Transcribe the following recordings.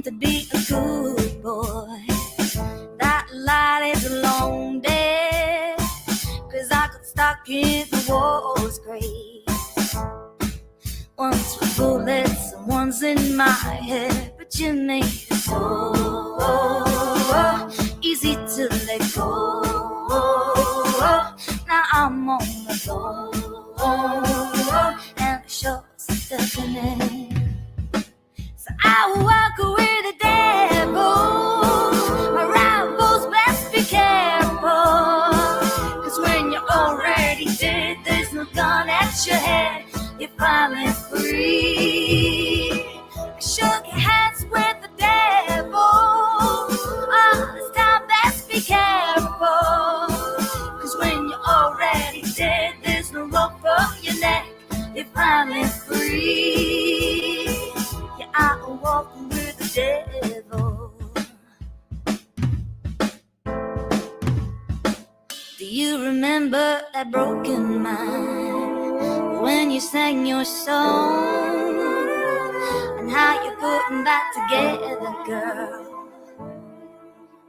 to be a good boy. That light is a long day, 'cause I got stuck in the walls grave. Once with bullets and one's in my head, but you made it so easy to let go. Now I'm on the floor, and the show's deafening. So I will walk with the devil. My rivals best be careful, 'cause when you're already dead, there's no gun at your head. You're finally free. I shook your hands with the devil. Oh, this time best be careful, 'cause when you're already dead, there's no rope for your neck. You're finally free. Yeah, I'm walking with the devil. Do you remember that broken mind when you sang your song, and how you're putting back together, girl,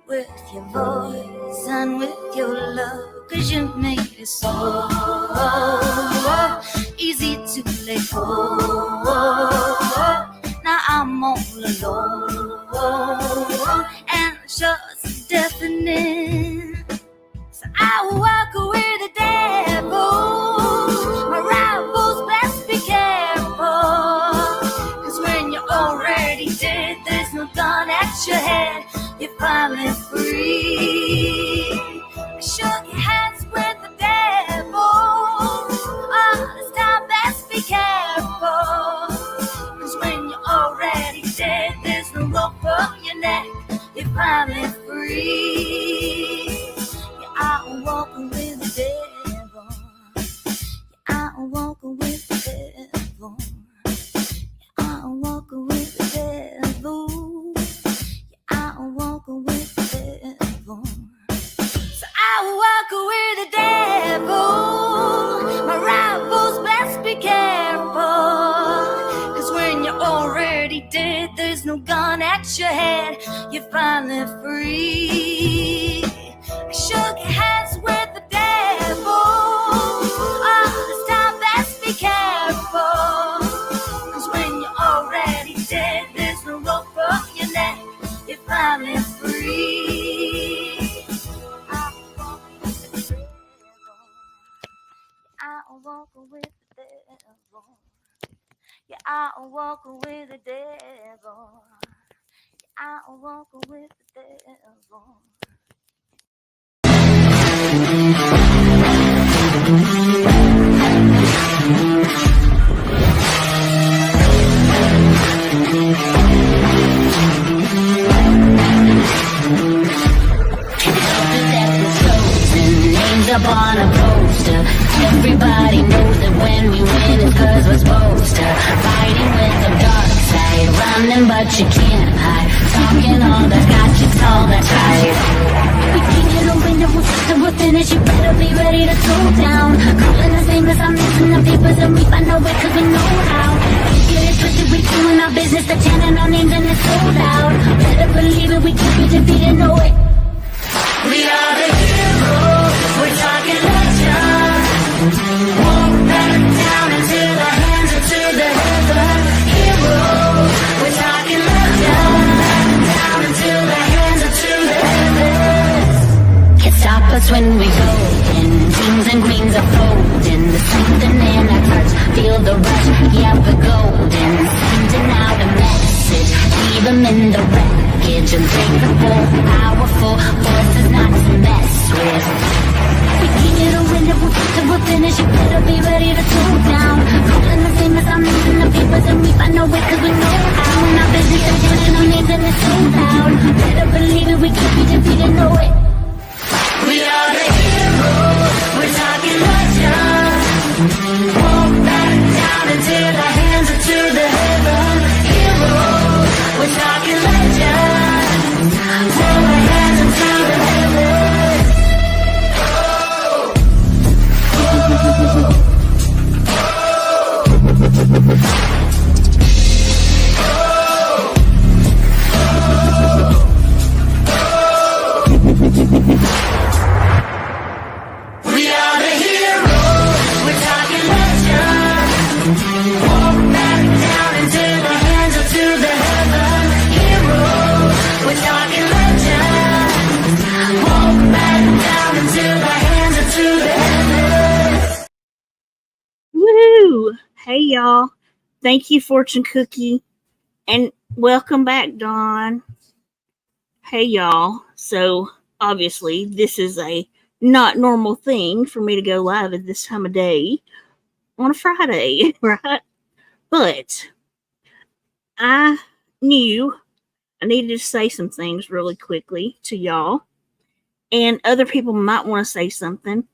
with your voice and with your love? 'Cause you made it so easy to let go. Now I'm all alone, and the show's deafening. So I will walk with the devil. My rivals best be careful, 'cause when you're already dead, there's no gun at your head. You're finally free. I shook your hands with the devil. Oh, this time best be careful, 'cause when you're already dead, there's no rope for your neck. You're finally free. Yeah, I'm walking with the devil. Yeah, I'm walking with the devil. Yeah, I'm walking with the devil. Yeah, I'm walking with the devil. So I walk with the devil. My rivals best be careful, 'cause when you're already dead, there's no gun at your head. You're finally free. I shook your hands with the devil. Oh, this time best be careful, 'cause when you're already dead, there's no rope for your neck. You're finally free. I'm walking with the devil. I'm walking with the devil. Yeah, I'm walking with the devil. Yeah, I'm walking with the devil. Names up on a poster. Everybody knows that when we win it's 'cause we're supposed to. Fighting with the dark side, running but you can't hide. Talking all that's got you tall, that's right. We can't get a window, we'll finish. You better be ready to slow down. Calling us famous, I'm missing the papers, and we find our way 'cause we know how. Can't get it twisted, we doing our business, the chanting our names and it's sold out. Better believe it, we can't be defeated, no way. We are the heroes, we're talking legends. Walk back down into the hands of to the heaven. Heroes, we're talking legends. Down into the hands of to the heavens. Can't stop us when we go in. Teams and queens are folding. The something in our hearts, feel the rush. Yeah, we're golden. Sending out a message, leave them in the wreckage. Unbreakable, powerful forces not to mess with. We can't get a window, we'll finish. You better be ready to slow down. Calling the famous, I'm missing the papers, and we find our way 'cause we know how. And our business is changing our names and it's sold out. Better believe it, we can't be defeated, no way. We are the heroes, we're talking legends. Walk back down into the hands of to the heaven. Heroes, we're talking legends. Hold our hands into the heavens. Hey, y'all. Thank you, Fortune Cookie. And welcome back, Dawn. Hey, y'all. So, obviously, this is a not normal thing for me to go live at this time of day on a Friday, right? But I knew I needed to say some things really quickly to y'all. And other people might want to say something.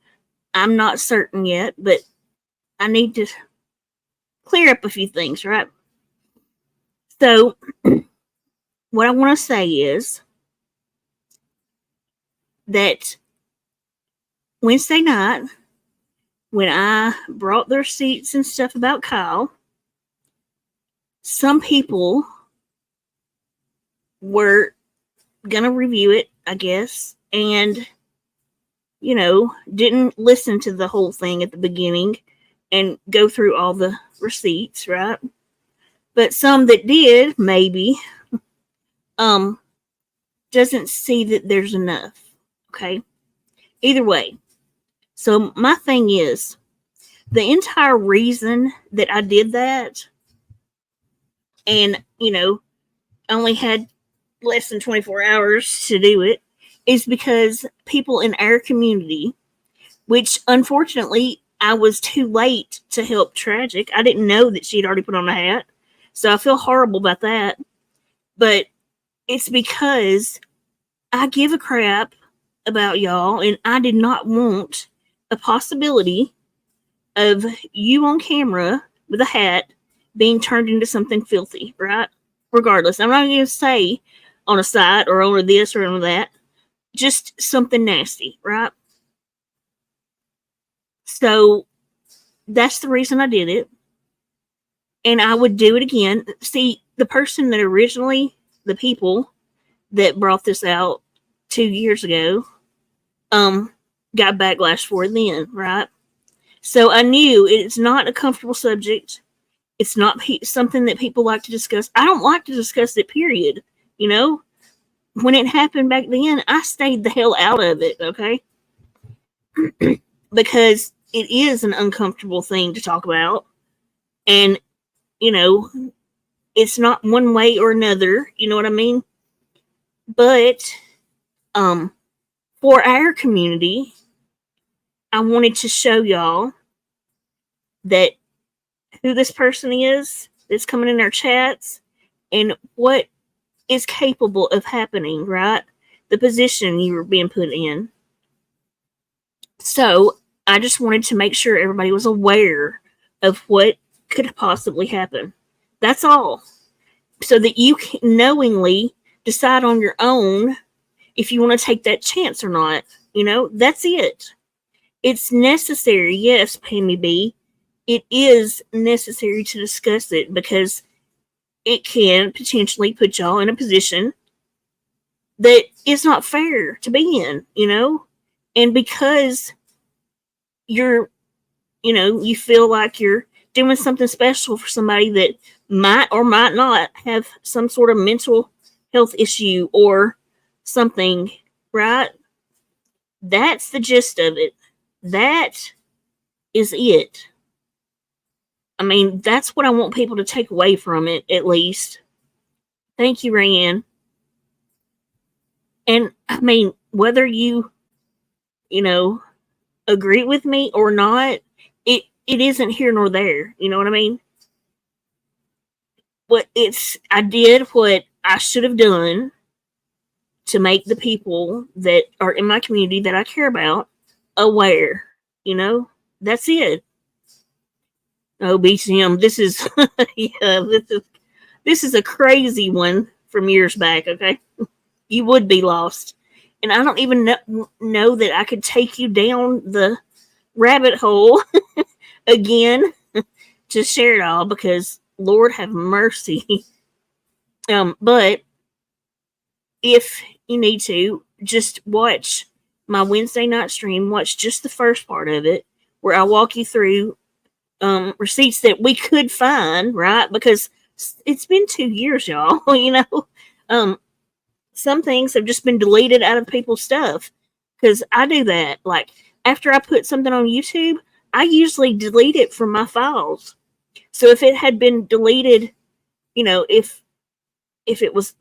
I'm not certain yet, but I need to clear up a few things, right? So, what I want to say is that Wednesday night, when I brought their receipts and stuff about Kyle, some people were going to review it, I guess, and, didn't listen to the whole thing at the beginning and go through all the receipts, right? But some that did, maybe, doesn't see that there's enough, okay? Either way. So my thing is, the entire reason that I did that and, only had less than 24 hours to do it is because people in our community, which unfortunately I was too late to help Tragic. I didn't know that she'd already put on a hat. So I feel horrible about that. But it's because I give a crap about y'all and I did not want a possibility of you on camera with a hat being turned into something filthy, right? Regardless, I'm not going to say on a site or over this or on that, just something nasty, right? So that's the reason I did it. And I would do it again. See, the person that originally, the people that brought this out 2 years ago, got backlash for it then, right? So I knew it's not a comfortable subject. It's not something that people like to discuss. I don't like to discuss it, period. When it happened back then, I stayed the hell out of it, okay? Because it is an uncomfortable thing to talk about. And, it's not one way or another. You know what I mean? But, for our community, I wanted to show y'all that who this person is that's coming in our chats and what is capable of happening, right? The position you were being put in. So I just wanted to make sure everybody was aware of what could possibly happen. That's all. So that you can knowingly decide on your own if you want to take that chance or not. That's it. It's necessary, yes, Pammy B. It is necessary to discuss it because it can potentially put y'all in a position that is not fair to be in, and because you're, you feel like you're doing something special for somebody that might or might not have some sort of mental health issue or something, right? That's the gist of it. That is it. I mean, that's what I want people to take away from it, at least. Thank you, Rayanne. And, I mean, whether you, agree with me or not, it isn't here nor there. You know what I mean? I did what I should have done to make the people that are in my community that I care about aware. That's it. Oh, BCM, this is this is a crazy one from years back. Okay, you would be lost, and I don't even know that I could take you down the rabbit hole again to share it all because Lord have mercy. But if you need to, just watch my Wednesday night stream. Watch just the first part of it where I walk you through receipts that we could find, right? Because it's been 2 years, y'all. Some things have just been deleted out of people's stuff because I do that. Like after I put something on YouTube, I usually delete it from my files So if it had been deleted, if it was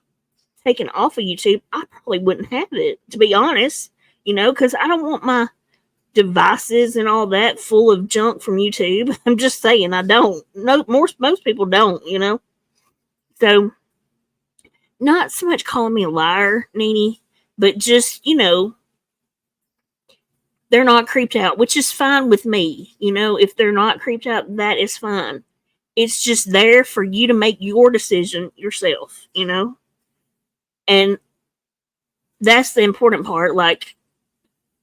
taken off of YouTube, I probably wouldn't have it, to be honest, because I don't want my devices and all that full of junk from YouTube. I'm just saying, I don't. No, most people don't, So, not so much calling me a liar, Nene, but just, they're not creeped out, which is fine with me. If they're not creeped out, that is fine. It's just there for you to make your decision yourself, And that's the important part. Like,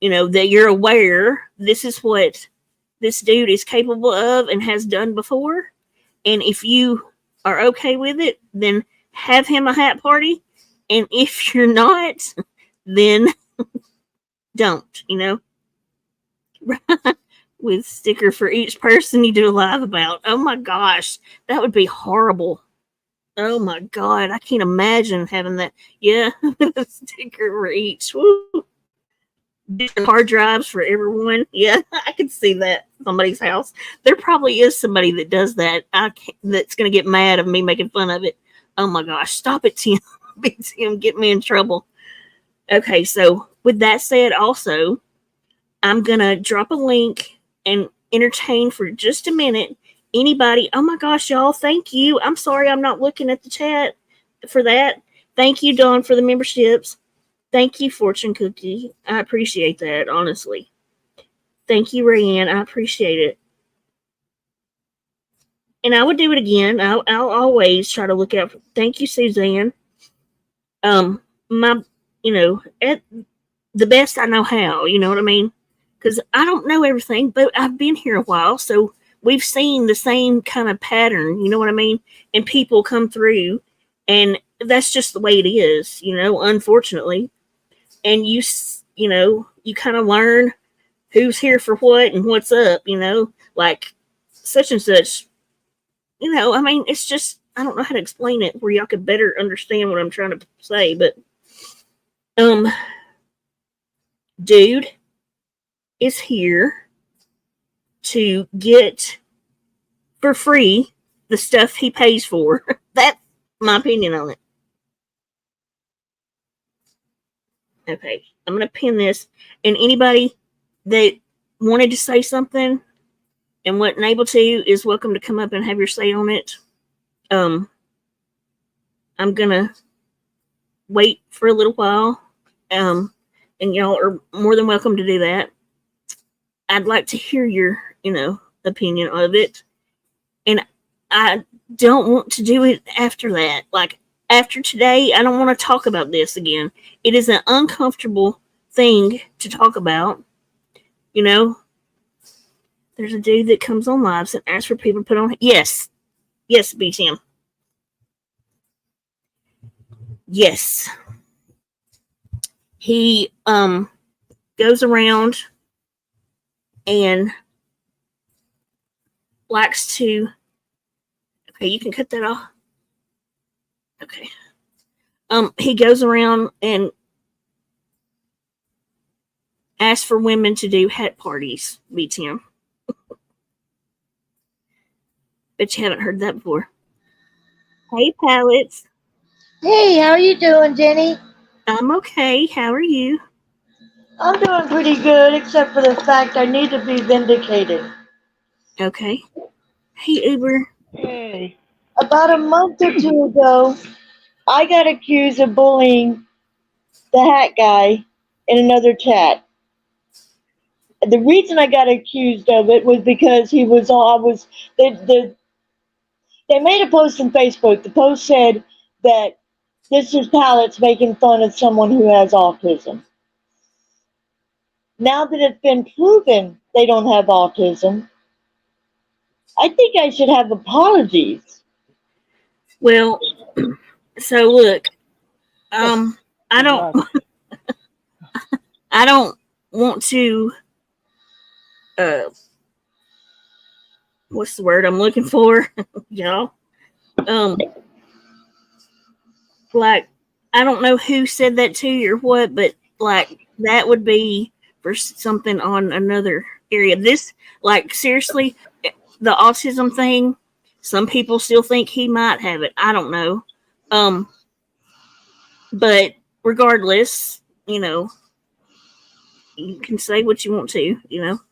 that you're aware this is what this dude is capable of and has done before. And if you are okay with it, then have him a hat party. And if you're not, then don't, With sticker for each person you do a live about. Oh my gosh, that would be horrible. Oh my god, I can't imagine having that. Yeah, a sticker for each. Woo. Different hard drives for everyone. Yeah, I could see that somebody's house. There probably is somebody that does that. That's gonna get mad of me making fun of it. Oh my gosh, stop it, Tim. Tim, get me in trouble. Okay, so with that said, also, I'm gonna drop a link and entertain for just a minute anybody. Oh my gosh, y'all, thank you. I'm sorry I'm not looking at the chat for that. Thank you, Dawn, for the memberships. Thank you, Fortune Cookie. I appreciate that, honestly. Thank you, Rayanne. I appreciate it. And I would do it again. I'll always try to look out for. Thank you, Suzanne. My, at the best I know how. You know what I mean? Because I don't know everything, but I've been here a while, so we've seen the same kind of pattern. You know what I mean? And people come through, and that's just the way it is. Unfortunately. And you kind of learn who's here for what and what's up, like such and such, I mean, it's just, I don't know how to explain it where y'all could better understand what I'm trying to say, but, dude is here to get for free the stuff he pays for. That's my opinion on it. Okay, I'm going to pin this. And anybody that wanted to say something and wasn't able to is welcome to come up and have your say on it. I'm going to wait for a little while. And y'all are more than welcome to do that. I'd like to hear your, opinion of it. And I don't want to do it after that. Like, after today, I don't want to talk about this again. It is an uncomfortable thing to talk about. There's a dude that comes on lives and asks for people to put on. Yes, BTM. Yes, he goes around and likes to. Okay, you can cut that off. Okay. He goes around and asks for women to do hat parties, BTM. Bet you haven't heard that before. Hey, Pallets. Hey, how are you doing, Jenny? I'm okay. How are you? I'm doing pretty good, except for the fact I need to be vindicated. Okay. Hey, Uber. Hey. About a month or two ago, I got accused of bullying the hat guy in another chat. The reason I got accused of it was because he was they made a post on Facebook. The post said that this is Pallets making fun of someone who has autism. Now that it's been proven they don't have autism, I think I should have apologies. Well, so look, I don't want to, what's the word I'm looking for, y'all? Like, I don't know who said that to you or what, but like, that would be for something on another area. This, like, seriously, the autism thing, Some people still think he might have it. I don't know. But regardless, you can say what you want to,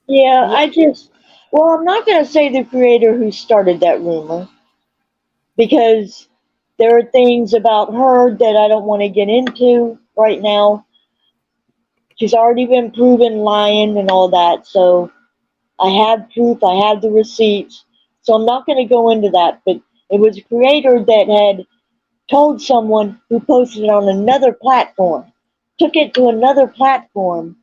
Yeah, well, I'm not going to say the creator who started that rumor because there are things about her that I don't want to get into right now. She's already been proven lying and all that, so I have proof, I have the receipts, so I'm not going to go into that. But it was a creator that had told someone who posted it on another platform, took it to another platform,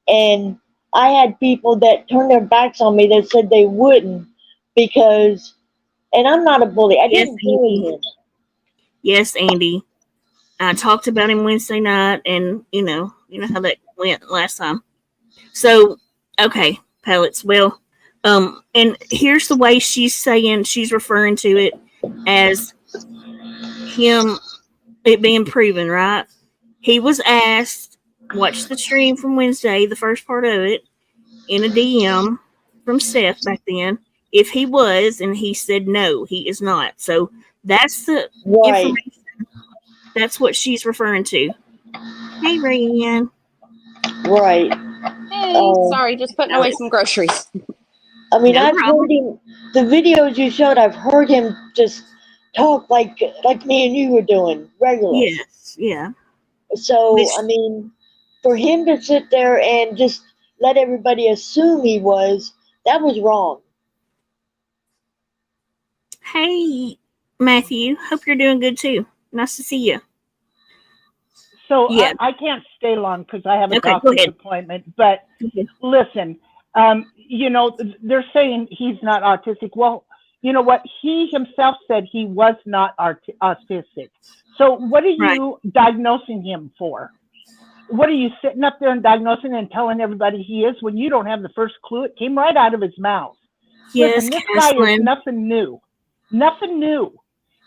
and I had people that turned their backs on me that said they wouldn't because, and I'm not a bully. I Yes, didn't bully Andy. him. Yes, Andy. I talked about him Wednesday night, and how that went last time. So, okay, pellets. Well, and here's the way she's referring to it as him, it being proven, right? He was asked, watch the stream from Wednesday, the first part of it, in a DM from Steph back then, if he was, and he said no, he is not. So that's the Right. information. That's what she's referring to. Hey, Rayanne. Right. Hey, sorry, just putting away some groceries. I mean, No I've problem. heard him, the videos you showed, I've heard him just talk like me and you were doing regularly. Yes, yeah. So, Which, I mean, for him to sit there and just let everybody assume he was, that was wrong. hey, Matthew. Hope you're doing good too. Nice to see you. So Yeah. I can't stay long because I have a Okay, go doctor's ahead. appointment. But Okay. listen, they're saying he's not autistic. Well, you know what? He himself said he was not autistic. So what are you diagnosing him for? What are you sitting up there and diagnosing and telling everybody he is when you don't have the first clue? It came right out of his mouth. Yes, Listen, this guy is Caslin. nothing new. Nothing new.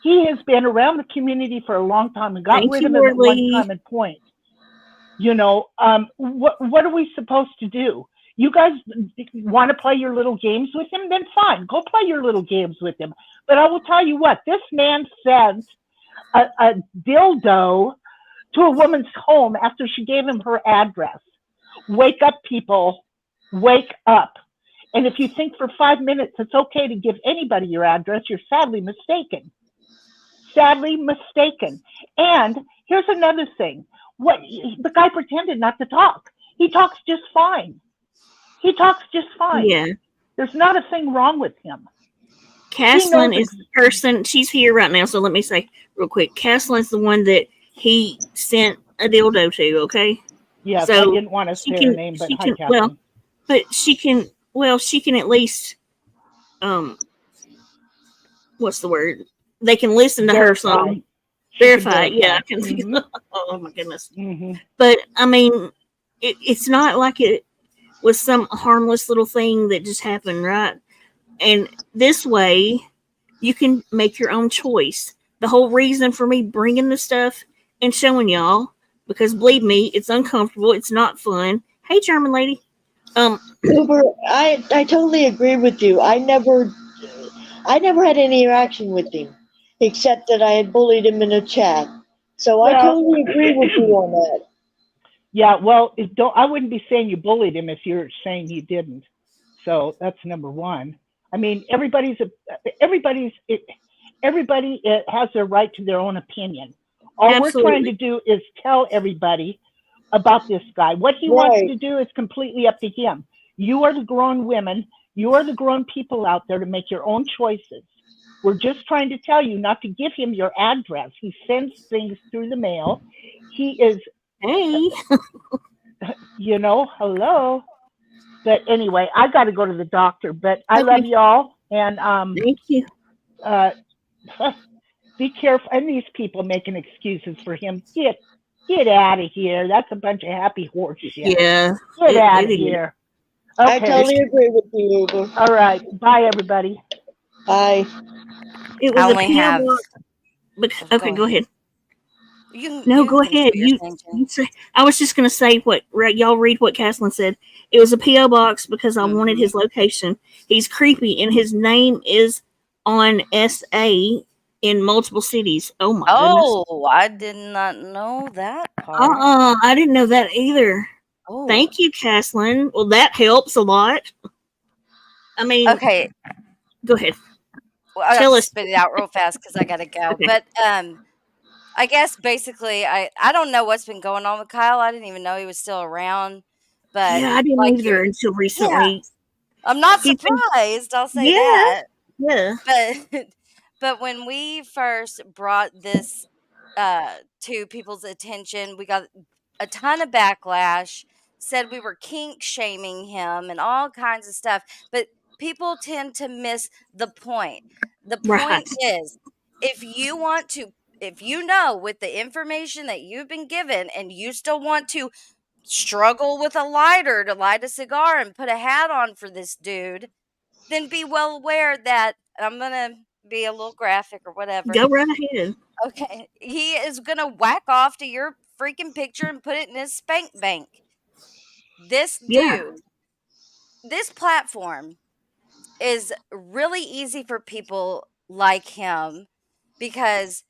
He has been around the community for a long time and got Thank rid you, of him at one Lorley. time and point. What are we supposed to do? You guys want to play your little games with him? Then fine, go play your little games with him. But I will tell you what, this man sent a dildo to a woman's home after she gave him her address. Wake up, people. Wake up. And if you think for 5 minutes it's okay to give anybody your address, you're sadly mistaken. Sadly mistaken. And here's another thing. The guy pretended not to talk. He talks just fine. He talks just fine. Yeah. There's not a thing wrong with him. Caslin is the person. She's here right now, so let me say real quick. Caslin's the one that he sent a dildo to. Okay. Yes, So I didn't want to say her name, but hi, Catherine. Well, but she can. Well, she can at least. What's the word? They can listen to her song. Verify. Yeah, I can think of, oh my goodness. Mm-hmm. But I mean, it's not like it was some harmless little thing that just happened, right? And this way, you can make your own choice. The whole reason for me bringing this stuff and showing y'all, because believe me, it's uncomfortable. It's not fun. Hey, German lady. Uber, I totally agree with you. I never had any interaction with him, except that I had bullied him in a chat. So I totally agree with you on that. Yeah, well, I wouldn't be saying you bullied him if you're saying you didn't. So that's number one. I mean, everybody has their right to their own opinion. All Absolutely. we're trying to do is tell everybody about this guy. What he wants to do is completely up to him. You are the grown women. You are the grown people out there to make your own choices. We're just trying to tell you not to give him your address. He sends things through the mail. He is, hey, hello. But anyway, I got to go to the doctor. But I love y'all, and thank you. Be careful. And these people making excuses for him. Get out of here. That's a bunch of happy horses. Yeah. Get out of here. Okay. I totally agree with you, Uber. All right. Bye, everybody. Bye. It was a PO box. Okay, go ahead. Go ahead. You say. I was just going to say y'all read what Caslin said. It was a PO box because I wanted his location. He's creepy, and his name is on SA in multiple cities. Oh my goodness. Oh, I did not know that part. I didn't know that either. Oh, Thank you, Caslin. Well, that helps a lot. I mean, okay. go ahead. Well, I got Tell to us. spit it out real fast because I gotta go. Okay. But I guess basically, I don't know what's been going on with Kyle. I didn't even know he was still around. But Yeah, I didn't like either you, until yeah, recently. I'm not He's been, surprised. I'll say yeah, that. yeah. But but when we first brought this to people's attention, we got a ton of backlash, said we were kink shaming him and all kinds of stuff. But people tend to miss the point. The point Right. is, if you want to, if you know with the information that you've been given and you still want to struggle with a lighter to light a cigar and put a hat on for this dude, then be well aware that I'm gonna be a little graphic or whatever. Go right ahead. Okay, he is gonna whack off to your freaking picture and put it in his spank bank. This Yeah. dude, this platform is really easy for people like him because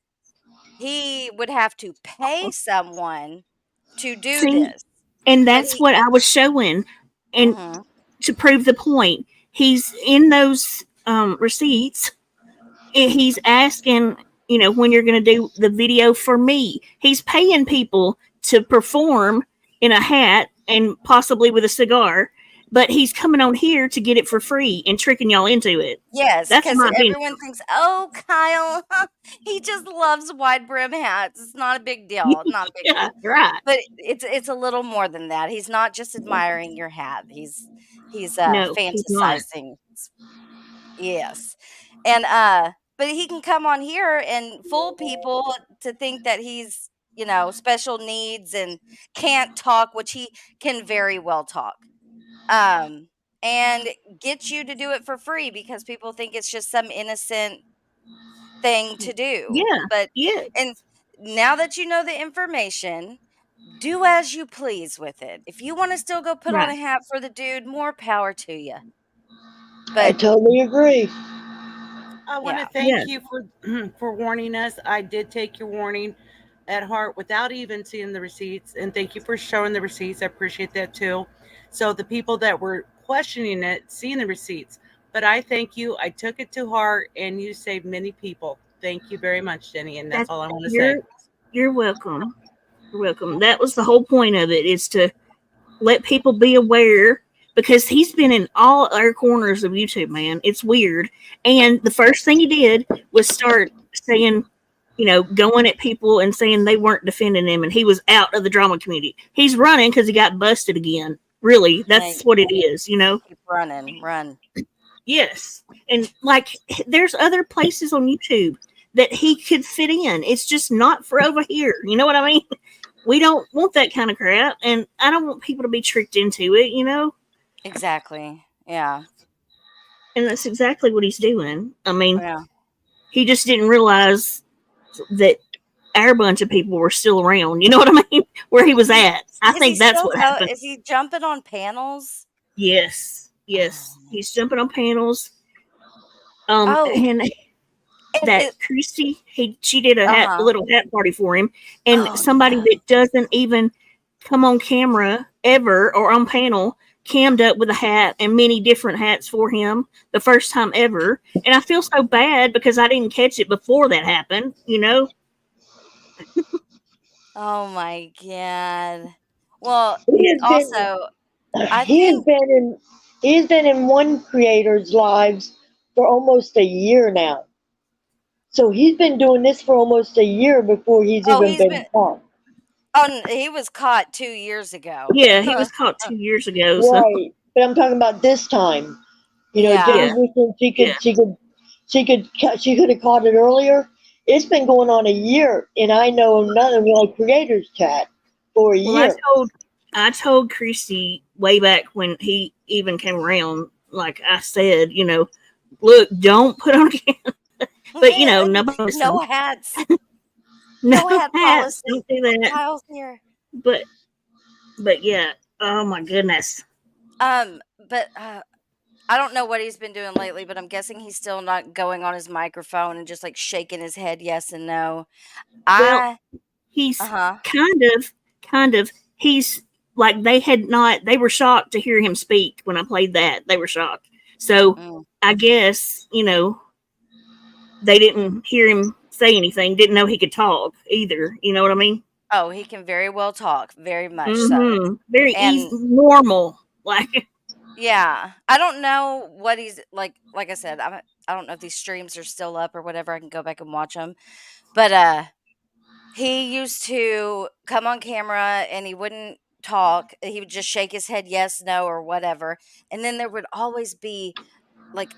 he would have to pay someone to do See, this. and But that's he, what I was showing. And mhm. to prove the point, he's in those receipts. He's asking, when you're going to do the video for me. He's paying people to perform in a hat and possibly with a cigar, but he's coming on here to get it for free and tricking y'all into it. Yes, That's because my opinion. everyone thinks, "Oh, Kyle, he just loves wide brim hats. It's not a big deal. Not a big Yeah, deal." right. But it's a little more than that. He's not just admiring your hat. He's No, he's not. fantasizing. Yes, and but he can come on here and fool people to think that he's special needs and can't talk, which he can very well talk. Um, and get you to do it for free because people think it's just some innocent thing to do. Yeah, But yeah, and now that you know the information, do as you please with it. If you want to still go put on a right. hat for the dude, more power to you. I But totally agree. I want to yeah, Yeah, thank you for for warning us. I did take your warning at heart without even seeing the receipts, and thank you for showing the receipts. I appreciate that too. So the people that were questioning it, seeing the receipts, but I thank you. I took it to heart, and you saved many people. Thank you very much, Jenny, and that's that's all I want to say. you're welcome. You're welcome. That was the whole point of it, is to let people be aware, because he's been in all our corners of YouTube, man. It's weird. And the first thing he did was start saying, going at people and saying they weren't defending him and he was out of the drama community. He's running because he got busted again. Really, that's hey, what it is, keep running, run. Yes. And there's other places on YouTube that he could fit in. It's just not for over here. You know what I mean? We don't want that kind of crap, and I don't want people to be tricked into it. Exactly. Yeah. And that's exactly what he's doing. I mean, Yeah. he just didn't realize that our bunch of people were still around. You know what I mean? Where he was at. I Is he think that's still what happened. is he jumping on panels? Yes. Yes. Oh. He's jumping on panels. Oh, And and that Christy, she did a uh-huh. little hat party for him, and Oh, somebody yeah. that doesn't even come on camera ever or on panel cammed up with a hat and many different hats for him the first time ever. And I feel so bad because I didn't catch it before that happened. Oh my god. Well, He has been also, I he has think been in one creator's lives for almost a year now. So he's been doing this for almost a year before he's oh, even been caught. he was caught 2 years ago. Yeah, he was caught 2 years ago. So Right. But I'm talking about this time. Jenny Yeah. wishing Yeah. she could have caught it earlier. It's been going on a year, and I know none of my creators chat for a well, year. I told Christy way back when he even came around, like I said, look, don't put on camera. But nobody listened. No hats. No hat hats. policy. Don't do that. Kyle's here. But yeah. Oh my goodness. But I don't know what he's been doing lately, but I'm guessing he's still not going on his microphone and just like shaking his head yes and no. Well, I he's uh-huh. kind of, he's like, they were shocked to hear him speak when I played that. They were shocked. So Mm. I guess, they didn't hear him say anything, didn't know he could talk either. You know what I mean? Oh, he can very well talk, very much so. Mm-hmm. Very easy, And normal. Like, yeah, I don't know what he's like. Like I said, I don't know if these streams are still up or whatever. I can go back and watch them. But he used to come on camera and he wouldn't talk. He would just shake his head yes, no, or whatever. And then there would always be like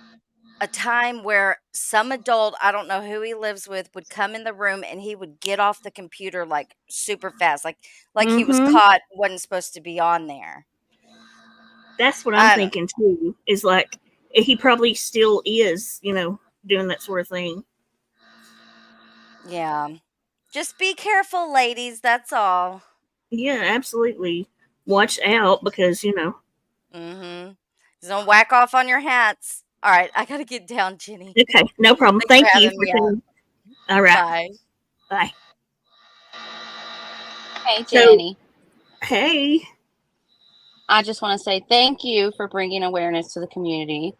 a time where some adult, I don't know who he lives with, would come in the room and he would get off the computer like super fast, like he was mm-hmm. caught, wasn't supposed to be on there. That's what I'm I don't. thinking too. Is like he probably still is, doing that sort of thing. Yeah. Just be careful, ladies. That's all. Yeah, absolutely. Watch out because Mm-hmm. Just don't whack off on your hats. All right, I gotta get down, Jenny. Okay, no problem. Thanks for Thank you having for me up. coming. All right, Bye. bye. Hey, So, Jenny. hey, I just want to say thank you for bringing awareness to the community.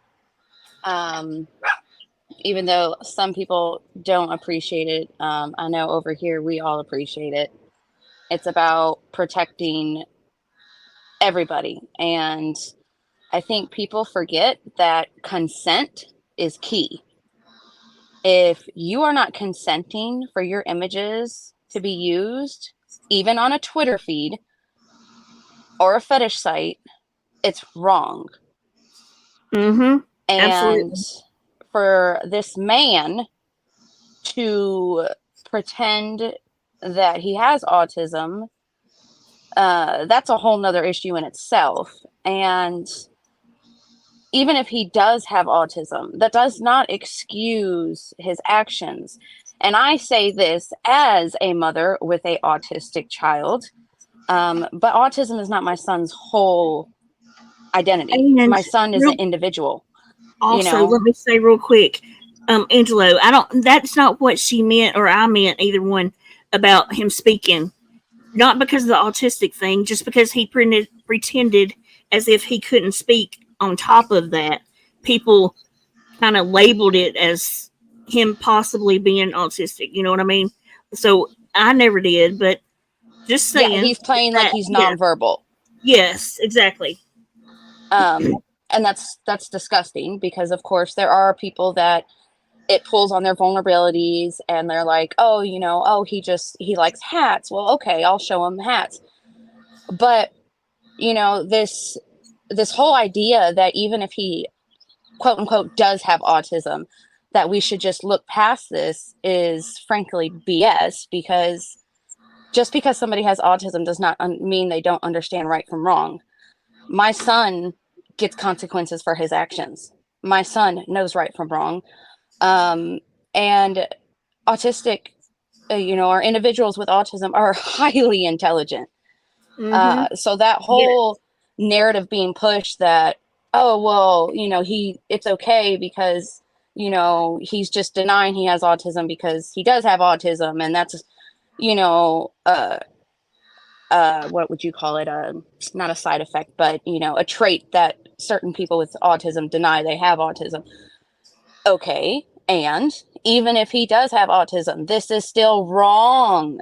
Even though some people don't appreciate it, I know over here we all appreciate it. It's about protecting everybody. And I think people forget that consent is key. If you are not consenting for your images to be used, even on a Twitter feed or a fetish site, it's wrong. mm-hmm, And absolutely. for this man to pretend that he has autism, that's a whole nother issue in itself. And even if he does have autism, that does not excuse his actions. And I say this as a mother with a autistic child, but autism is not my son's whole identity. And My son is real, an individual. also, let me say real quick, Angelo, that's not what she meant or I meant, either one, about him speaking. Not because of the autistic thing, just because he pretended as if he couldn't speak. On top of that, people kind of labeled it as him possibly being autistic. You know what I mean? So I never did, but just saying. Yeah, he's playing like he's yeah. nonverbal. Yes, exactly. And that's disgusting because, of course, there are people that it pulls on their vulnerabilities and they're like, oh, he likes hats. Well, okay, I'll show him hats. But, this whole idea that even if he, quote unquote, does have autism, that we should just look past this is frankly BS, because just because somebody has autism does not mean they don't understand right from wrong. My son gets consequences for his actions. My son knows right from wrong. And autistic, or individuals with autism are highly intelligent. Mm-hmm. So that whole narrative being pushed that, oh, well, it's okay because, he's just denying he has autism because he does have autism. And that's, what would you call it? Not a side effect, but, a trait that certain people with autism deny they have autism. Okay. And even if he does have autism, this is still wrong.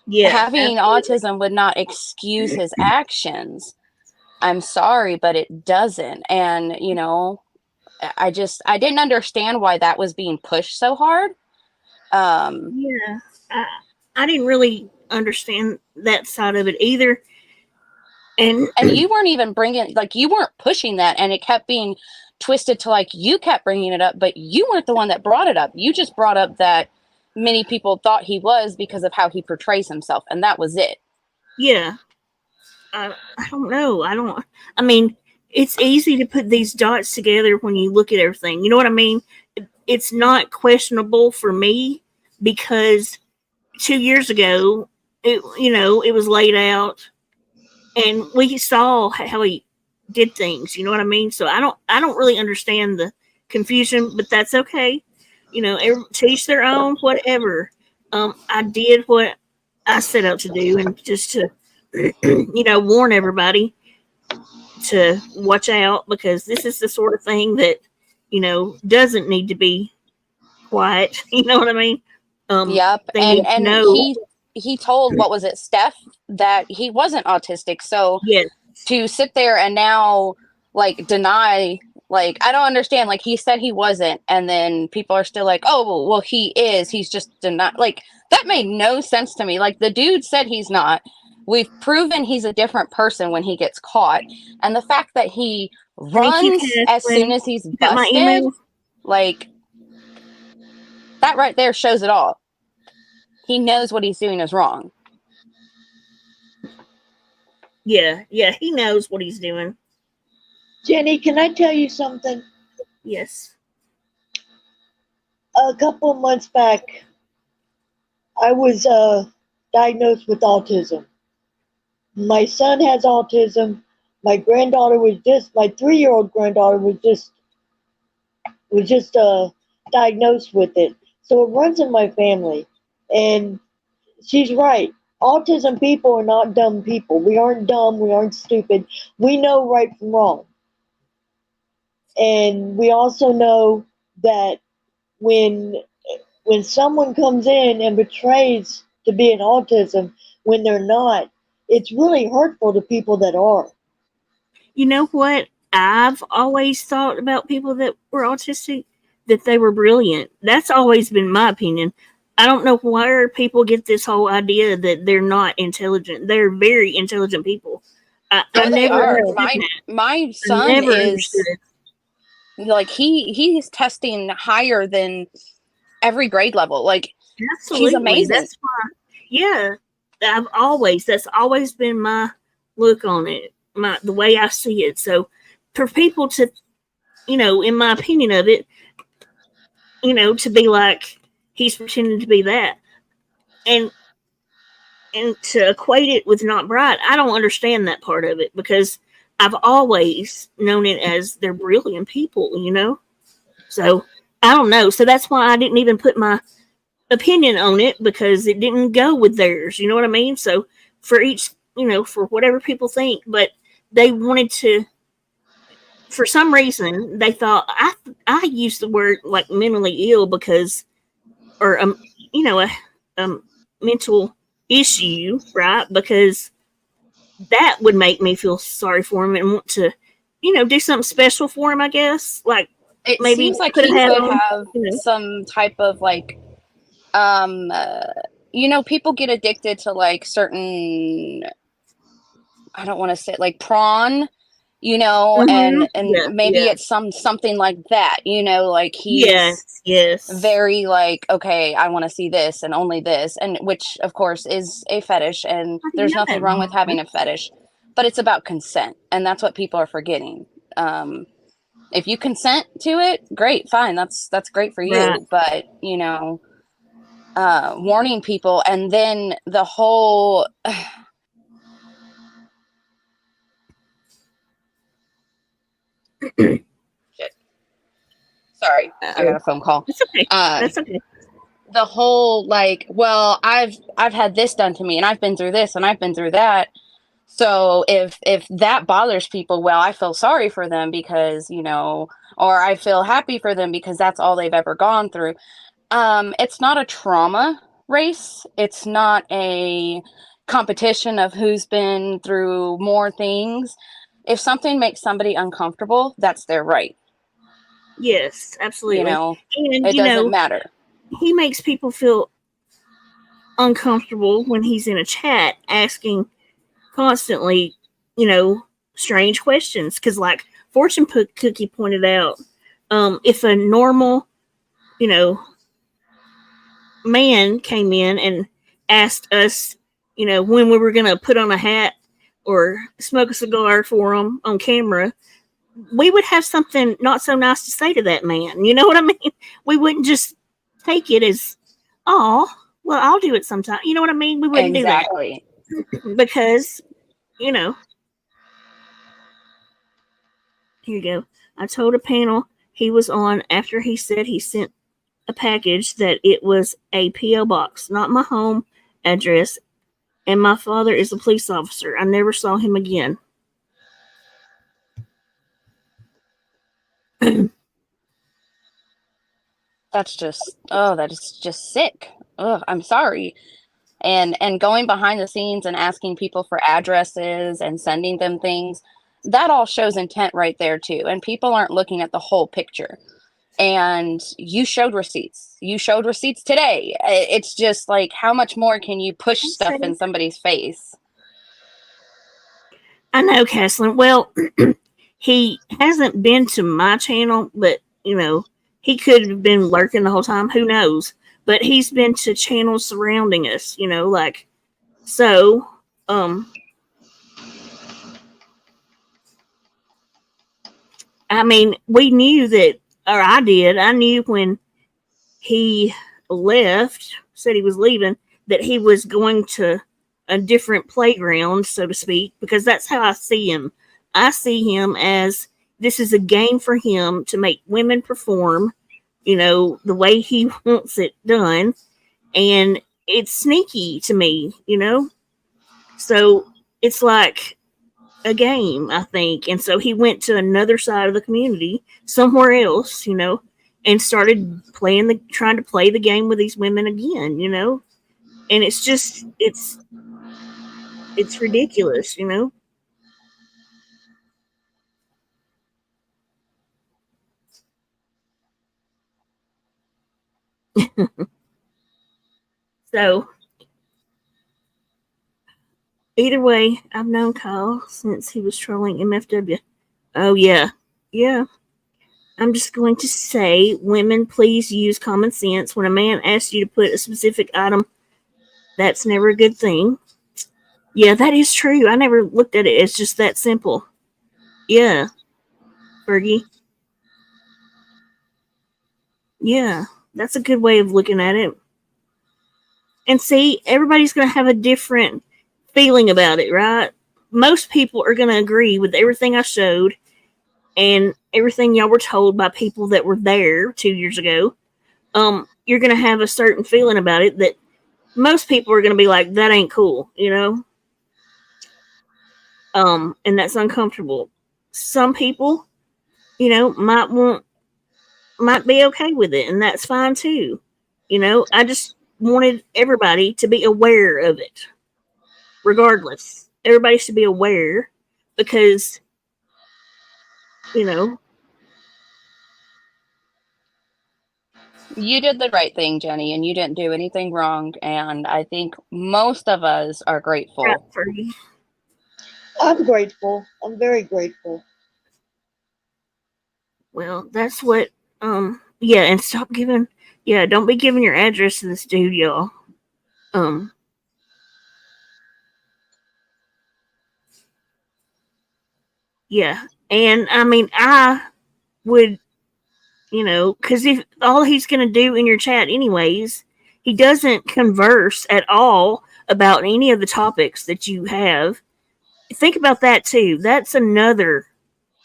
Yeah. Having autism would not excuse his actions. I'm sorry, but it doesn't. And, I didn't understand why that was being pushed so hard. Yeah. I didn't really understand that side of it either. And you weren't even you weren't pushing that, and it kept being twisted to you kept bringing it up, but you weren't the one that brought it up. You just brought up that many people thought he was because of how he portrays himself, and that was it. Yeah. I don't know. I mean, it's easy to put these dots together when you look at everything. You know what I mean? It's not questionable for me because 2 years ago, it was laid out and we saw how he did things. You know what I mean? So I don't really understand the confusion, but that's okay. You know, teach their own, whatever. I did what I set out to do, and just to warn everybody to watch out, because this is the sort of thing that doesn't need to be quiet. You know what I mean? Yep. They And need to know. he told, what was it, Steph, that he wasn't autistic. So Yes, to sit there and now like deny, like, I don't understand. Like, he said he wasn't, and then people are still like, oh well, he is, he's just denied. Like, that made no sense to me. Like, the dude said he's not. We've proven he's a different person when he gets caught, and the fact that he thank you, runs as soon Kathleen. as he's You got my busted, email? like, that right there shows it all. He knows what he's doing is wrong. Yeah, he knows what he's doing. Jenny, can I tell you something? Yes. A couple of months back, I was diagnosed with autism. My son has autism. My 3-year-old granddaughter was just diagnosed with it. So it runs in my family. And she's right. Autism people are not dumb people. We aren't dumb. We aren't stupid. We know right from wrong. And we also know that when someone comes in and betrays to be an autism when they're not, it's really hurtful to people that are. You know what? I've always thought about people that were autistic, that they were brilliant. That's always been my opinion. I don't know where people get this whole idea that they're not intelligent. They're very intelligent people. I No, they never are. understood that. My I son never is understood. like, he's testing higher than every grade level. Like, Absolutely. he's amazing. That's why. Yeah, that's always been my look on it, the way I see it. So for people to, in my opinion of it, to be like, he's pretending to be that, and to equate it with not bright, I don't understand that part of it, because I've always known it as they're brilliant people, So I don't know. So that's why I didn't even put my opinion on it, because it didn't go with theirs. You know what I mean? So for each, for whatever people think, but they wanted to, for some reason, they thought I used the word like mentally ill because, or a mental issue, right? Because that would make me feel sorry for him and want to, do something special for him. I guess, like, It maybe seems like put a he hat could on. have some type of like, people get addicted to like certain, I don't want to say like prawn, and Yeah, maybe yeah. it's something like that, like he's Yes. very like, okay, I want to see this and only this, and which of course is a fetish, and How do you there's know nothing that, wrong with Mom? having a fetish, but it's about consent, and that's what people are forgetting. If you consent to it, great, fine, that's great for you. Right. But warning people, and then the whole shit. Sorry, I got a phone call. It's okay. That's okay. The whole like, well, I've had this done to me, and I've been through this, and I've been through that. So if that bothers people, well, I feel sorry for them because, or I feel happy for them because that's all they've ever gone through. It's not a trauma race. It's not a competition of who's been through more things. If something makes somebody uncomfortable, that's their right. Yes, absolutely. And it doesn't matter. He makes people feel uncomfortable when he's in a chat asking constantly, strange questions. Because, like Fortune Cookie pointed out, if a normal, man came in and asked us, when we were going to put on a hat or smoke a cigar for him on camera, we would have something not so nice to say to that man. You know what I mean? We wouldn't just take it as, oh, well, I'll do it sometime. You know what I mean? We wouldn't Exactly. do that because, Here you go. I told a panel he was on after he said he sent a package that it was a P.O. box, not my home address, and my father is a police officer. I never saw him again. That is just sick. I'm sorry. And going behind the scenes and asking people for addresses and sending them things, that all shows intent right there too. And people aren't looking at the whole picture. And you showed receipts. You showed receipts today. It's just like, how much more can you push stuff in somebody's face? I know, Caslin. Well, he hasn't been to my channel, but, you know, he could have been lurking the whole time. Who knows? But he's been to channels surrounding us, you know, like, so, I mean, we knew that, or I did. I knew when he left, said he was leaving, that he was going to a different playground, so to speak, because that's how I see him. I see him as this is a game for him to make women perform, you know, the way he wants it done. And it's sneaky to me, you know? So it's like a game, I think. And so he went to another side of the community, somewhere else, you know, and started trying to play the game with these women again, you know? And it's just, it's ridiculous, you know? So, either way, I've known Kyle since he was trolling MFW. Oh, yeah. Yeah. I'm just going to say, women, please use common sense. When a man asks you to put a specific item, that's never a good thing. Yeah, that is true. I never looked at it. It's just that simple. Yeah. Fergie. Yeah. That's a good way of looking at it. And see, everybody's going to have a different feeling about it, right? Most people are going to agree with everything I showed and everything y'all were told by people that were there 2 years ago. You're going to have a certain feeling about it that most people are going to be like, that ain't cool, you know? And that's uncomfortable. Some people, you know, might be okay with it, and that's fine too. You know, I just wanted everybody to be aware of it. Regardless, everybody should be aware because, you know, You did the right thing, Jenny, and you didn't do anything wrong. And I think most of us are grateful. right, Fergie. I'm grateful. I'm very grateful. Well, that's what. Yeah, and stop giving. Yeah, don't be giving your address to this dude, y'all. Yeah, and I mean, I would, you know, because if all he's going to do in your chat, anyways, he doesn't converse at all about any of the topics that you have. Think about that too. That's another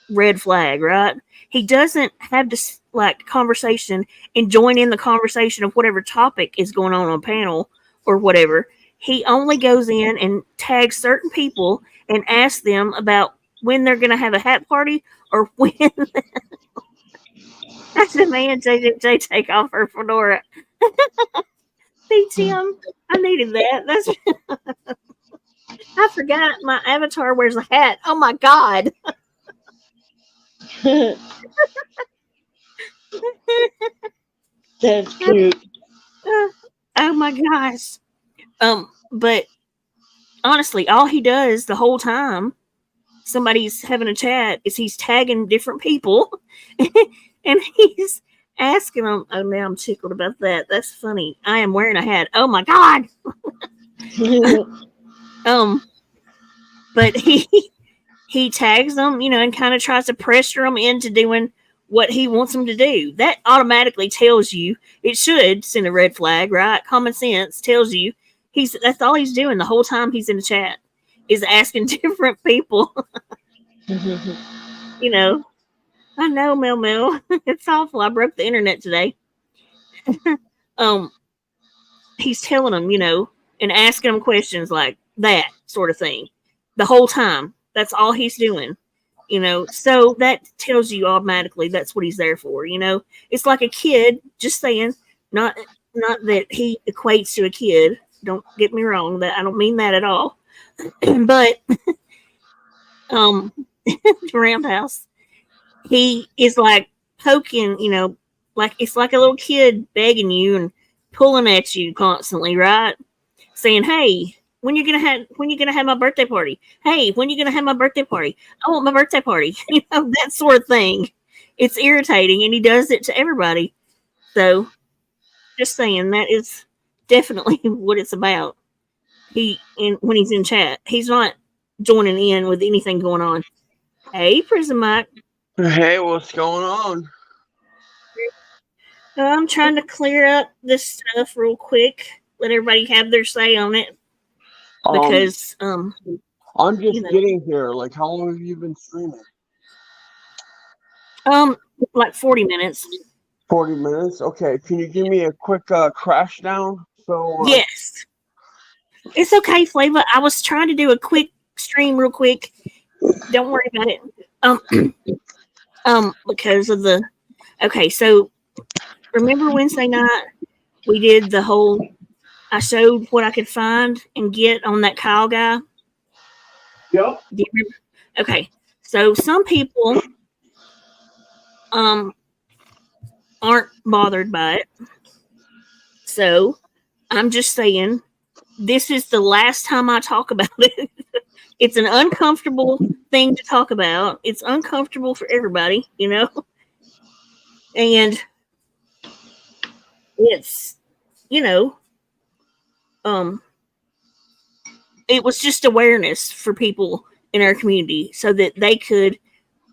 red flag, right? He doesn't have to like conversation and join in the conversation of whatever topic is going on panel or whatever. He only goes in and tags certain people and asks them about when they're going to have a hat party or when. That's the man JJ take off her fedora. See, Tim, I needed that. That's. I forgot my avatar wears a hat. Oh my god. That's cute. Oh my gosh. But honestly, all he does the whole time somebody's having a chat is he's tagging different people and he's asking them. Oh, now I'm tickled about that. That's funny. I am wearing a hat. Oh my god. But he tags them, you know, and kind of tries to pressure them into doing what he wants them to do. That automatically tells you, it should send a red flag, right? Common sense tells you that's all he's doing the whole time he's in the chat is asking different people, you know, I know, Mel. It's awful. I broke the internet today. um, he's telling them, and asking them questions like that sort of thing the whole time. That's all he's doing. So that tells you automatically that's what he's there for. It's like a kid. Just saying, not that he equates to a kid. Don't get me wrong. That I don't mean that at all. But Roundhouse, he is like poking. Like it's like a little kid begging you and pulling at you constantly, right? Saying, "Hey, when you gonna have my birthday party? Hey, when you gonna have my birthday party? I want my birthday party." That sort of thing. It's irritating, and he does it to everybody. So, just saying that is definitely what it's about. When he's in chat, he's not joining in with anything going on. Hey, Prison Mike. Hey, what's going on? I'm trying to clear up this stuff real quick. Let everybody have their say on it. Because I'm just getting here. Like, how long have you been streaming? Like 40 minutes. 40 minutes? Okay. Can you give me a quick crash down? Yes. It's okay, Flava. I was trying to do a quick stream real quick. Don't worry about it. Because of the okay, so remember Wednesday night we did the whole I showed what I could find and get on that Kyle guy? Yep. Do you remember? Okay. So some people aren't bothered by it. So I'm just saying this is the last time I talk about it. It's an uncomfortable thing to talk about. It's uncomfortable for everybody, And it's, it was just awareness for people in our community so that they could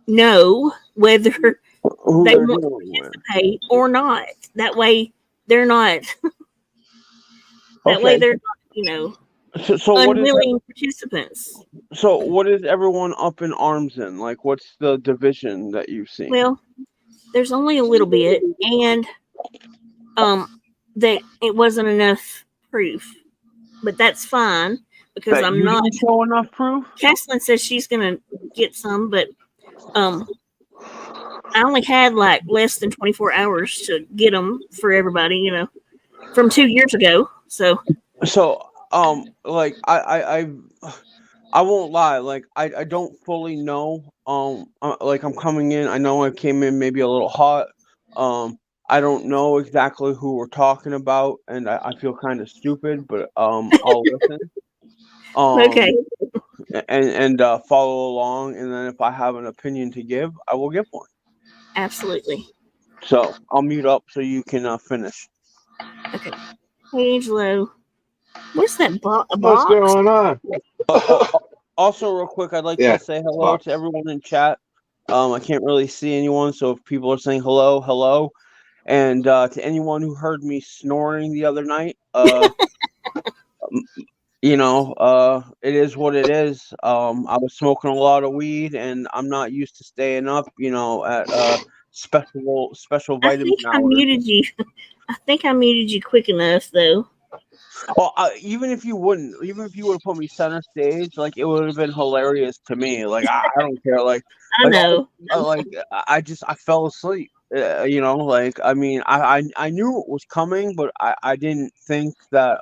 know whether they want to participate or not. That way they're not way they're not, so unwilling participants. So what is everyone up in arms in? Like, what's the division that you've seen? Well, there's only a little bit, and that it wasn't enough proof. But that's fine because I'm not didn't show enough proof. Caslin says she's gonna get some, but I only had like less than 24 hours to get them for everybody, from 2 years ago. So like I won't lie, like I don't fully know. Like I'm coming in. I know I came in maybe a little hot. I don't know exactly who we're talking about, and I feel kind of stupid, but I'll listen. Okay. And follow along, and then if I have an opinion to give, I will give one. Absolutely. So I'll mute up so you can finish. Okay. Hey, Angelo. What's that box? What's going on? Also, real quick, I'd like to say hello to everyone in chat. I can't really see anyone, so if people are saying hello, hello. And to anyone who heard me snoring the other night, it is what it is. I was smoking a lot of weed, and I'm not used to staying up, at special vitamin hours. I think I muted you quick enough, though. Well, even if you would have put me center stage, like it would have been hilarious to me. Like I don't care. Like I know. I fell asleep. Like I mean, I knew it was coming, but I didn't think that.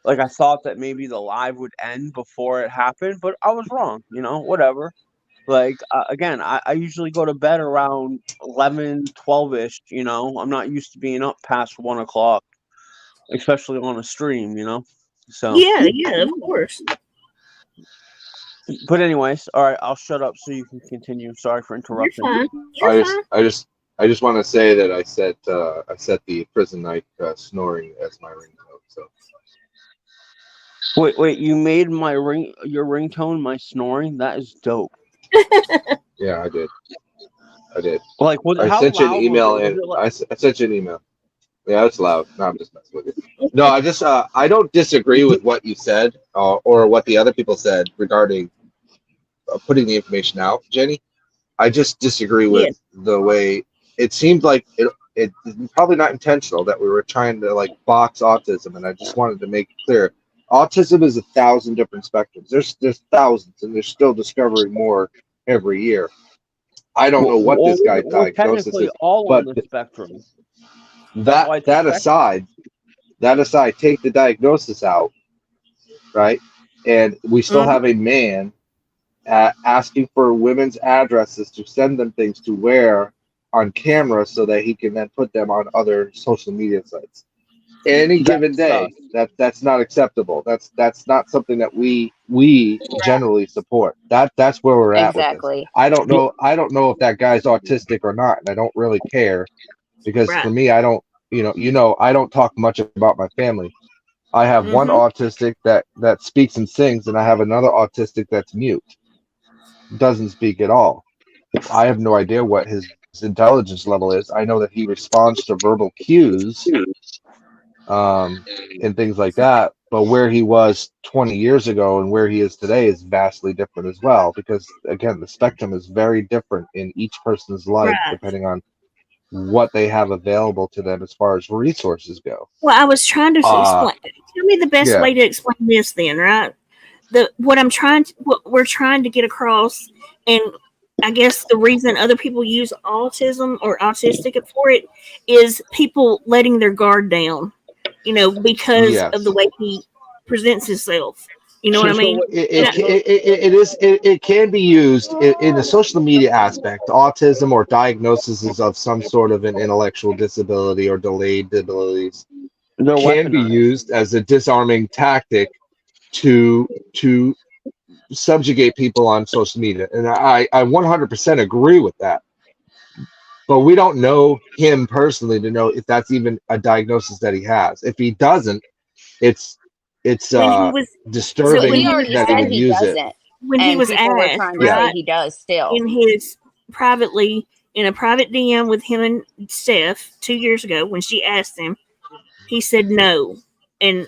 Like I thought that maybe the live would end before it happened, but I was wrong. Whatever. Like again, I usually go to bed around 11, 12ish. I'm not used to being up past 1 o'clock. Especially on a stream, So yeah, of course. But anyways, all right, I'll shut up so you can continue. Sorry for interrupting. You're fine. I just want to say that I set the prison night snoring as my ringtone. So wait, you made your ringtone my snoring? That is dope. Yeah, I did. Like, I sent you an email, and I sent you an email. Yeah, it's loud. No, I'm just messing with you. No, I don't disagree with what you said or what the other people said regarding putting the information out, Jenny. I just disagree Yes. with the way it seemed like it's probably not intentional that we were trying to like box autism, and I just wanted to make it clear. Autism is 1,000 different spectrums. There's thousands, and they're still discovering more every year. I don't know what this guy's we're diagnosis technically is, all on but the spectrum. That's why that it's a spectrum. aside, take the diagnosis out, right? And we still Mhm. have a man asking for women's addresses to send them things to wear on camera so that he can then put them on other social media sites. Any given day, that's not acceptable. That's not something that we generally support. That's where we're at with this. Exactly. I don't know if that guy's autistic or not, and I don't really care because for Right. me, I don't I don't talk much about my family. I have one Mhm. autistic that speaks and sings, and I have another autistic that's mute, doesn't speak at all. I have no idea what his intelligence level is. I know that he responds to verbal cues, and things like that. But where he was 20 years ago and where he is today is vastly different as well. Because again, the spectrum is very different in each person's life, Right. depending on what they have available to them as far as resources go. Well, I was trying to explain. Tell me the best Yeah. way to explain this, then, right? What we're trying to get across, and I guess the reason other people use autism or autistic for it is people letting their guard down, because of the Yes. way he presents himself. You know what I mean? And It can be used in the social media aspect. Autism or diagnoses of some sort of an intellectual disability or delayed abilities They're can be weaponized. used as a disarming tactic to subjugate people on social media, and I 100% agree with that. But we don't know him personally to know if that's even a diagnosis that he has. If he doesn't, it's when he was so But when disturbing he he was already that he said would he use it. doesn't. when he And was people were asked, trying to Yeah. say right, he does still. in his privately in a private DM with him and Steph 2 years ago, when she asked him, he said no, and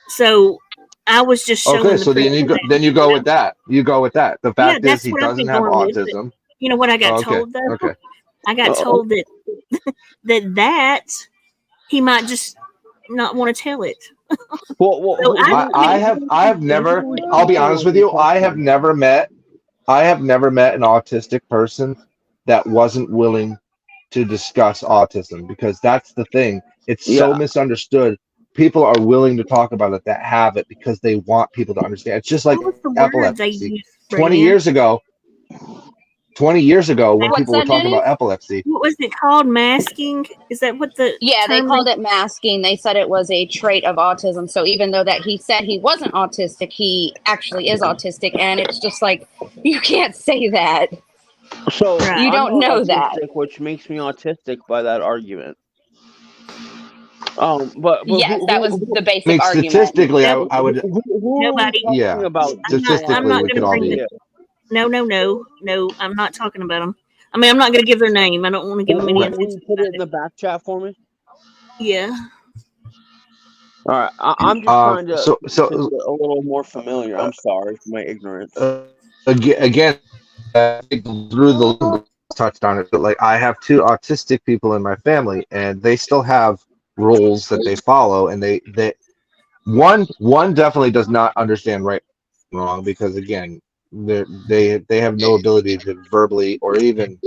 so I was just Okay, showing the so proof of that. then you go with that. You go with that. The Yeah, fact is that's he what I've doesn't been have going with. But autism. you know what I got Oh, okay. told though? Okay. I got told that that he might just not want to tell it. Well, So I have never, I'll be honest with you, I have never met an autistic person that wasn't willing to discuss autism, because that's the thing. It's so yeah. misunderstood. People are willing to talk about it that have it because they want people to understand. It's just like what was the word they epilepsy. used, 20 Brandon? years ago, when What's people were that, talking Jenny? about epilepsy, What was it called? Masking? Is that what the Yeah, they term called it masking. They said it was a trait of autism. So even though that he said he wasn't autistic, he actually is autistic. And it's just like, you can't say that. So Right. You I'm don't not know that. autistic, which makes me autistic by that argument. But Yes, that was the I basic mean, argument. statistically, No, I would, who are we nobody. talking yeah, about? I'm statistically, not we going could to all bring be. the. No. I'm not talking about them. I mean, I'm not going to give their name. I don't want to give them any Right. Will attention. you put it in the back chat for me? Yeah. All right, I'm just trying to So get a little more familiar. I'm sorry for my ignorance. again, through the link, touched on it, but like I have two autistic people in my family, and they still have rules that they follow, and they one definitely does not understand right and wrong, because again, they have no ability to verbally or even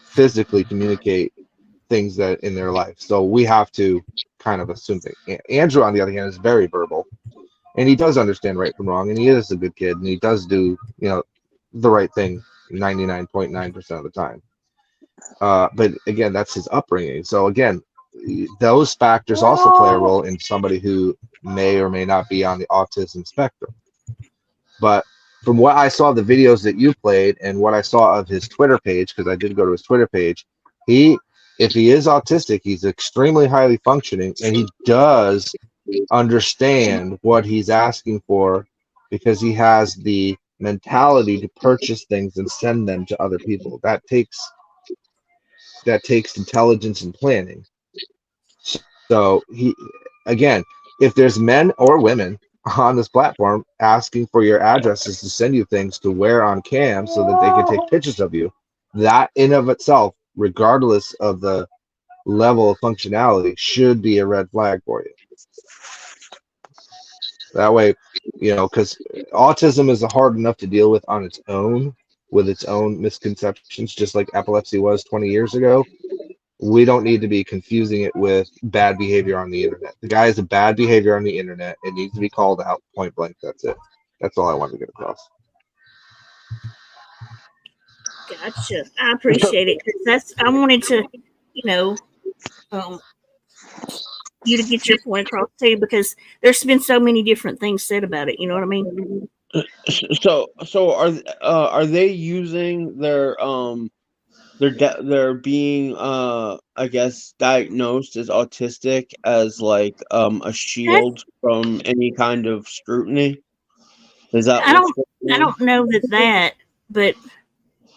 physically communicate things that in their life. So we have to kind of assume that. Andrew, on the other hand, is very verbal, and he does understand right from wrong, and he is a good kid, and he does do the right thing 99.9% of the time. But again, that's his upbringing. So again, those factors also play a role in somebody who may or may not be on the autism spectrum. But from what I saw, the videos that you played and what I saw of his Twitter page, because I did go to his Twitter page, if he is autistic, he's extremely highly functioning, and he does understand what he's asking for, because he has the mentality to purchase things and send them to other people. That takes intelligence and planning. So he, again, if there's men or women on this platform asking for your addresses to send you things to wear on cam so that they can take pictures of you. That in of itself, regardless of the level of functionality, should be a red flag for you. That way, you know, because autism is hard enough to deal with on its own, with its own misconceptions, just like epilepsy was 20 years ago. We don't need to be confusing it with bad behavior on the internet. The guy has a bad behavior on the internet. It needs to be called out point blank. That's it. That's all I wanted to get across. Gotcha. I appreciate it because I wanted to, you know, you to get your point across too, because there's been so many different things said about it. You know what I mean? So are they using their being I guess diagnosed as autistic as like a shield from any kind of scrutiny? Is that I what's don't going I on? don't know that, but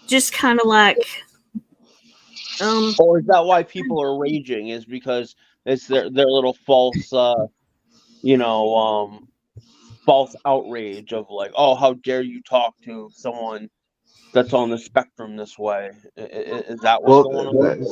just kind of like Or is that why people are raging? Is because it's their little false you know false outrage of like, oh, how dare you talk to someone that's on the spectrum this way? Is that what's Well, going on?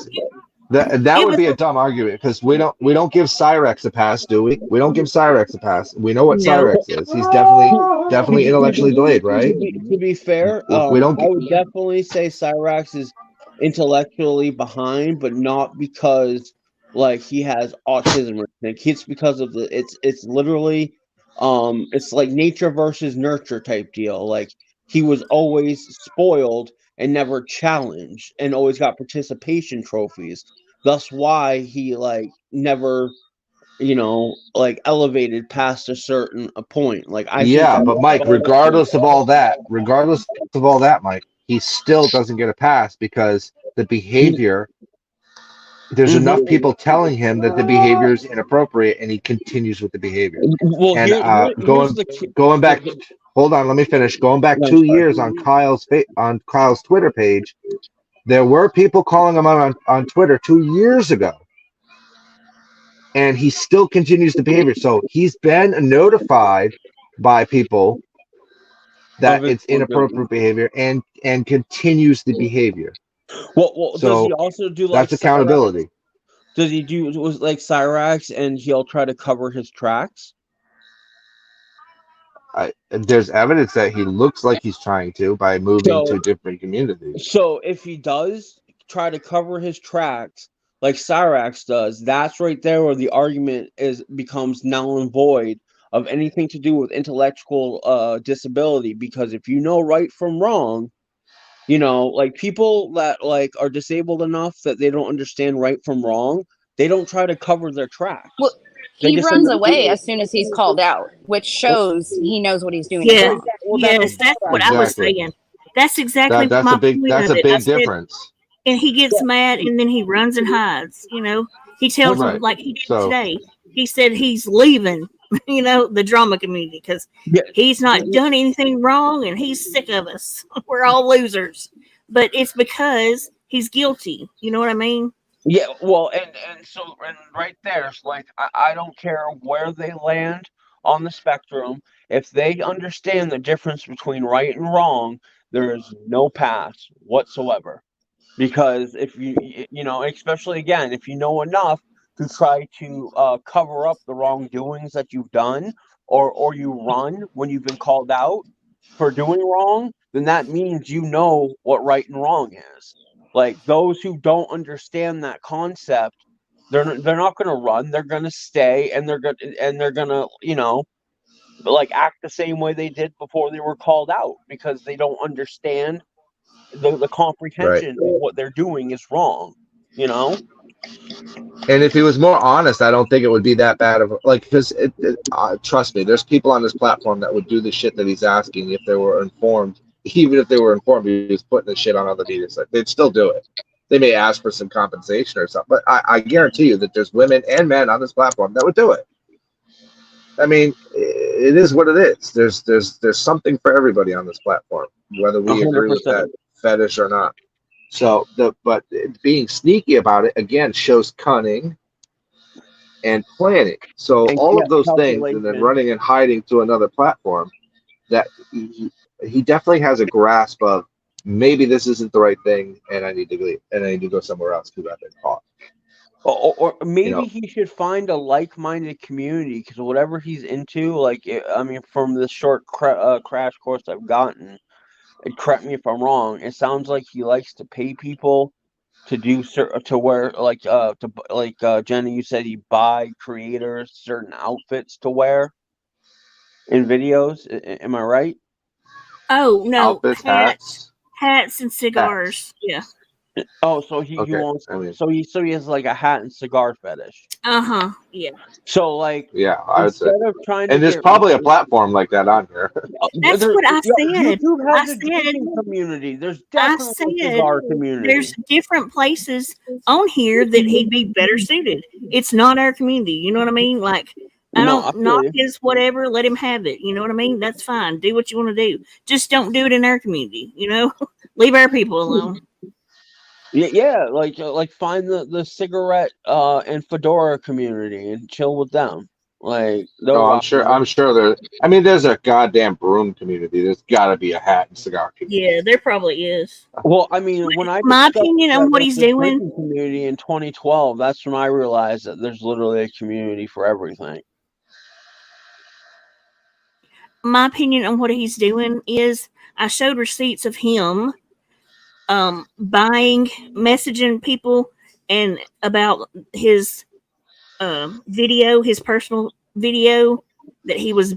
that it would was be a dumb argument because we don't give Cyrex a pass, do we? We don't give Cyrex a pass. We know what no. Cyrex is. He's definitely intellectually delayed, right? To be fair, We don't. I would definitely say Cyrax is intellectually behind, but not because like he has autism or anything. It's because of it's literally it's like nature versus nurture type deal. Like he was always spoiled and never challenged and always got participation trophies. Thus why he like never, you know, like elevated past a certain a point. Like I think Yeah, that but Mike, regardless of all that, Mike, he still doesn't get a pass because the behavior. There's enough Mhm. people telling him that the behavior is inappropriate, and he continues with the behavior. Well, And here's the key. going back, hold on, let me finish. Going back No, I'm 2 years sorry. on Kyle's Twitter page, there were people calling him out on Twitter 2 years ago, and he still continues the behavior. So he's been notified by people that Of it, it's inappropriate behavior and continues the behavior. well, does he So also do like that's Cyrax? accountability. Does he do was like Cyrax and he'll try to cover his tracks? There's evidence that he looks like he's trying to by moving So to different communities. So if he does try to cover his tracks like Cyrax does, that's right there where the argument becomes null and void of anything to do with intellectual disability. Because if you know right from wrong, you know, like people that like are disabled enough that they don't understand right from wrong, they don't try to cover their tracks. Well, They he just runs away understand. as soon as he's called out, which shows he knows what he's doing is Yeah. wrong. Yes, that's what I was Exactly. saying. That's exactly That's my a big point that's of a it. I big said, difference. and he gets mad and then he runs and hides. You know, he tells them Right. like he did So today. He said he's leaving. You know, the drama community because Yeah. he's not done anything wrong and he's sick of us. We're all losers, but it's because he's guilty. You know what I mean? Yeah, well, and right there, it's like I don't care where they land on the spectrum. If they understand the difference between right and wrong, there is no pass whatsoever. Because if you know, especially again, if you know enough to try to cover up the wrongdoings that you've done, or you run when you've been called out for doing wrong, then that means you know what right and wrong is. Like those who don't understand that concept, they're not going to run. They're going to stay, and they're going to you know like act the same way they did before they were called out because they don't understand the right. comprehension of what they're doing is wrong. You know. And if he was more honest, I don't think it would be that bad of like because trust me, there's people on this platform that would do the shit that he's asking if they were informed. Even if they were informed, he was putting the shit on other media sites. They'd still do it. They may ask for some compensation or something, but I guarantee you that there's women and men on this platform that would do it. I mean, it is what it is. There's something for everybody on this platform, whether we agree with 100%. that fetish or not. So but being sneaky about it again shows cunning and planning. So And all yeah, of those things, and then calculation. running and hiding to another platform, that he definitely has a grasp of maybe this isn't the right thing, and I need to leave, and I need to go somewhere else because I've been caught. Or You maybe know, he should find a like-minded community because whatever he's into, like I mean, from the short crash course I've gotten, and correct me if I'm wrong, it sounds like he likes to pay people to do to wear Jenny, you said he buy creators certain outfits to wear in videos. Am I right? Oh no, outfits, hats, hats and hats. cigars. Yeah. Oh, so he Okay, wants I mean, so he has like a hat and cigar fetish. Uh-huh. Yeah. So like yeah, I would say. instead of trying to And there's get probably a platform like that on here. That's what I said. YouTube I has a said drinking community. There's I definitely a said cigar there's community. different places on here that he'd be better suited. It's not our community. You know what I mean? Like, I No, I don't knock feel you. his whatever. Let him have it. You know what I mean? That's fine. Do what you want to do. Just don't do it in our community. You know, leave our people alone. Yeah, like find the cigarette and fedora community and chill with them. Like they'll Oh, I'm rock sure. you. I'm sure there. I mean, there's a goddamn broom community. There's got to be a hat and cigar community. Yeah, there probably is. Well, I mean, when I My discovered opinion that on what there's he's a doing. drinking community in 2012, that's when I realized that there's literally a community for everything. My opinion on what he's doing is I showed receipts of him buying, messaging people and about his video, his personal video that he was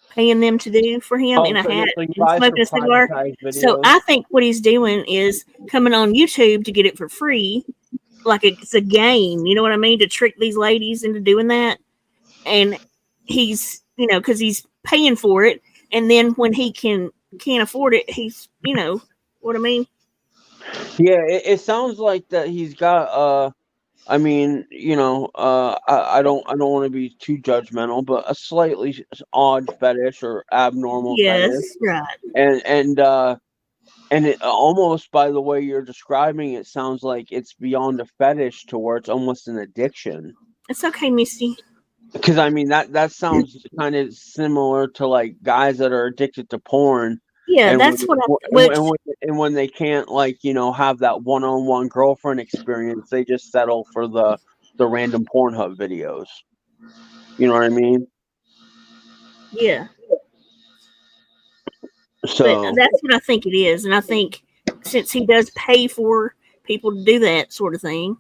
paying them to do for him in Oh, a hat so you and buy some smoking a cigar. privatized So videos. I think what he's doing is coming on YouTube to get it for free, like it's a game. You know what I mean? To trick these ladies into doing that, and he's because he's paying for it, and then when he can't afford it, he's what I mean. Yeah, it sounds like that he's got I mean, I don't want to be too judgmental, but a slightly odd fetish or abnormal fetish, Yes, right. and it almost by the way you're describing it sounds like it's beyond a fetish to where it's almost an addiction. It's okay, Misty. Because I mean that sounds kind of similar to like guys that are addicted to porn, Yeah, and that's what I. Which when they can't have that one-on-one girlfriend experience, they just settle for the random Pornhub videos. You know what I mean? yeah, but So that's what I think it is, and I think since he does pay for people to do that sort of thing,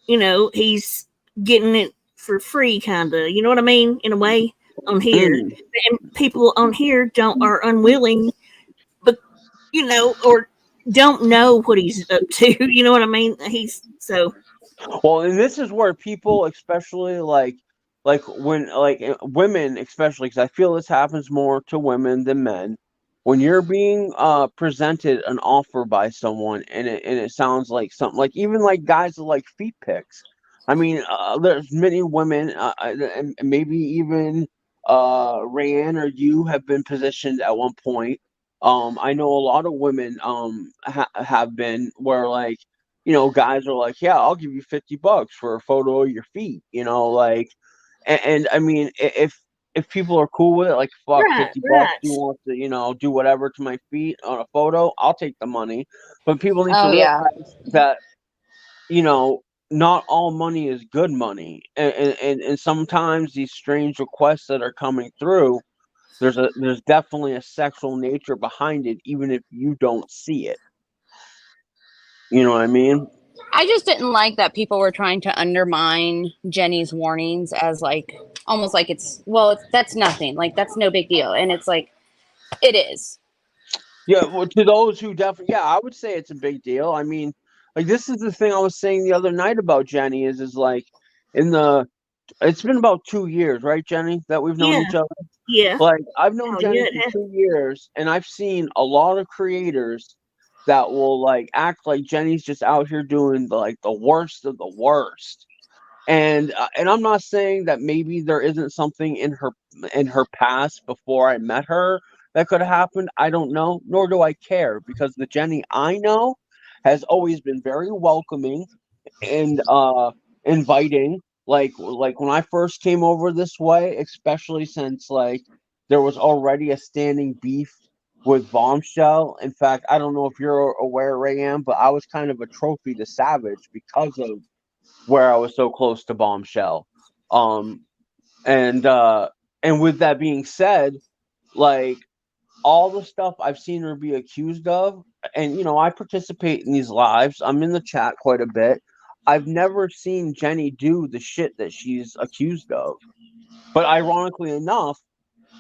he's getting it for free, kind of. You know what I mean? In a way, on here, mm, and people on here don't are unwilling, but or don't know what he's up to. You know what I mean? He's so well, and this is where people, especially when women, especially because I feel this happens more to women than men. When you're being presented an offer by someone and it sounds like something like even like guys that like feet pics. I mean, there's many women and maybe even Rayanne or you have been positioned at one point. I know a lot of women have been where guys are like, yeah, I'll give you $50 for a photo of your feet, and I mean, if people are cool with it, like fuck, right, $50, right. you want to, do whatever to my feet on a photo, I'll take the money. But people need to Oh yeah. realize that, you know, not all money is good money, and sometimes these strange requests that are coming through, there's definitely a sexual nature behind it, even if you don't see it. You know what I mean? I just didn't like that people were trying to undermine Jenny's warnings as like almost like that's nothing. Like that's no big deal. And it's like it is. Yeah, well, to those who definitely, yeah, I would say it's a big deal. I mean, like this is the thing I was saying the other night about Jenny is like in the it's been about 2 years, right, Jenny, that we've known Yeah, each other. yeah. Like I've known Oh, yeah. Jenny for 2 years, and I've seen a lot of creators that will like act like Jenny's just out here doing the worst of the worst. And I'm not saying that maybe there isn't something in her past before I met her that could have happened. I don't know, nor do I care because the Jenny I know has always been very welcoming and inviting. like when I first came over this way, especially since like there was already a standing beef with Bombshell. In fact, I don't know if you're aware, Rayanne, but I was kind of a trophy to Savage because of where I was so close to Bombshell. Um, and with that being said, like all the stuff I've seen her be accused of, and I participate in these lives. I'm in the chat quite a bit. I've never seen Jenny do the shit that she's accused of. But ironically enough,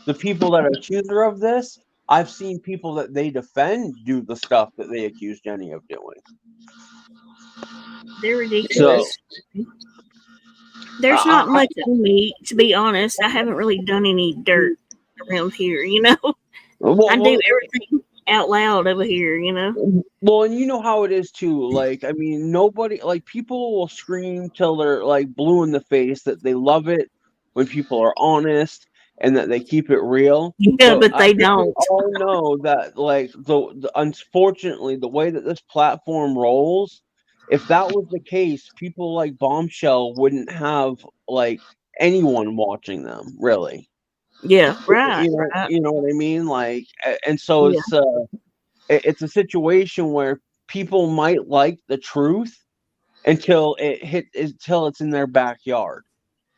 the people that accuse her of this, I've seen people that they defend do the stuff that they accuse Jenny of doing. They're So ridiculous. There's I, not much on me, to be honest. I haven't really done any dirt around here, well, I do well, everything out loud over here, well, and you know how it is too. Like, I mean, nobody, like, people will scream till they're like blue in the face that they love it when people are honest and that they keep it real. Yeah, but I they think we don't. all know that, like, the unfortunately, the way that this platform rolls, if that was the case, people like Bombshell wouldn't have like anyone watching them, really. Yeah, right, right. You know what I mean? Like, and so Yeah, it's a situation where people might like the truth until it's in their backyard.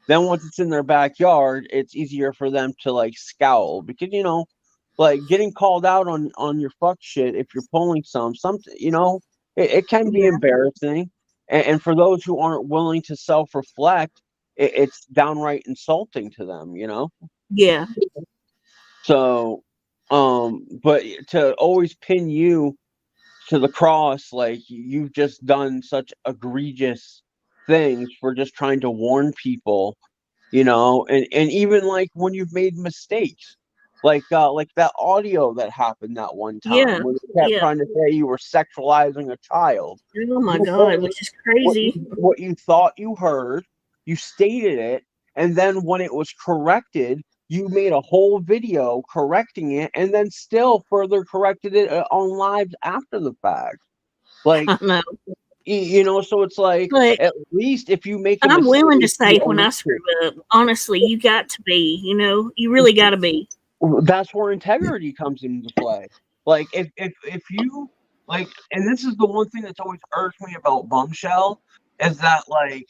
Then once it's in their backyard, it's easier for them to like scowl because like getting called out on your fuck shit if you're pulling something, it can be yeah, embarrassing. And for those who aren't willing to self-reflect, it's downright insulting to them, yeah. So, but to always pin you to the cross, like you've just done such egregious things for just trying to warn people, and even like when you've made mistakes, like that audio that happened that one time Yeah, when you kept yeah. trying to say you were sexualizing a child. Oh my You God, heard which is what you, crazy. what you thought you heard, you stated it, and then when it was corrected, you made a whole video correcting it, and then still further corrected it on lives after the fact. Like, I know. so it's like But at least if you make a I'm mistake, willing to say you when own I screw up, honestly, you got to be, you really got to be. that's where integrity comes into play. Like if you like, and this is the one thing that's always irked me about Bombshell is that like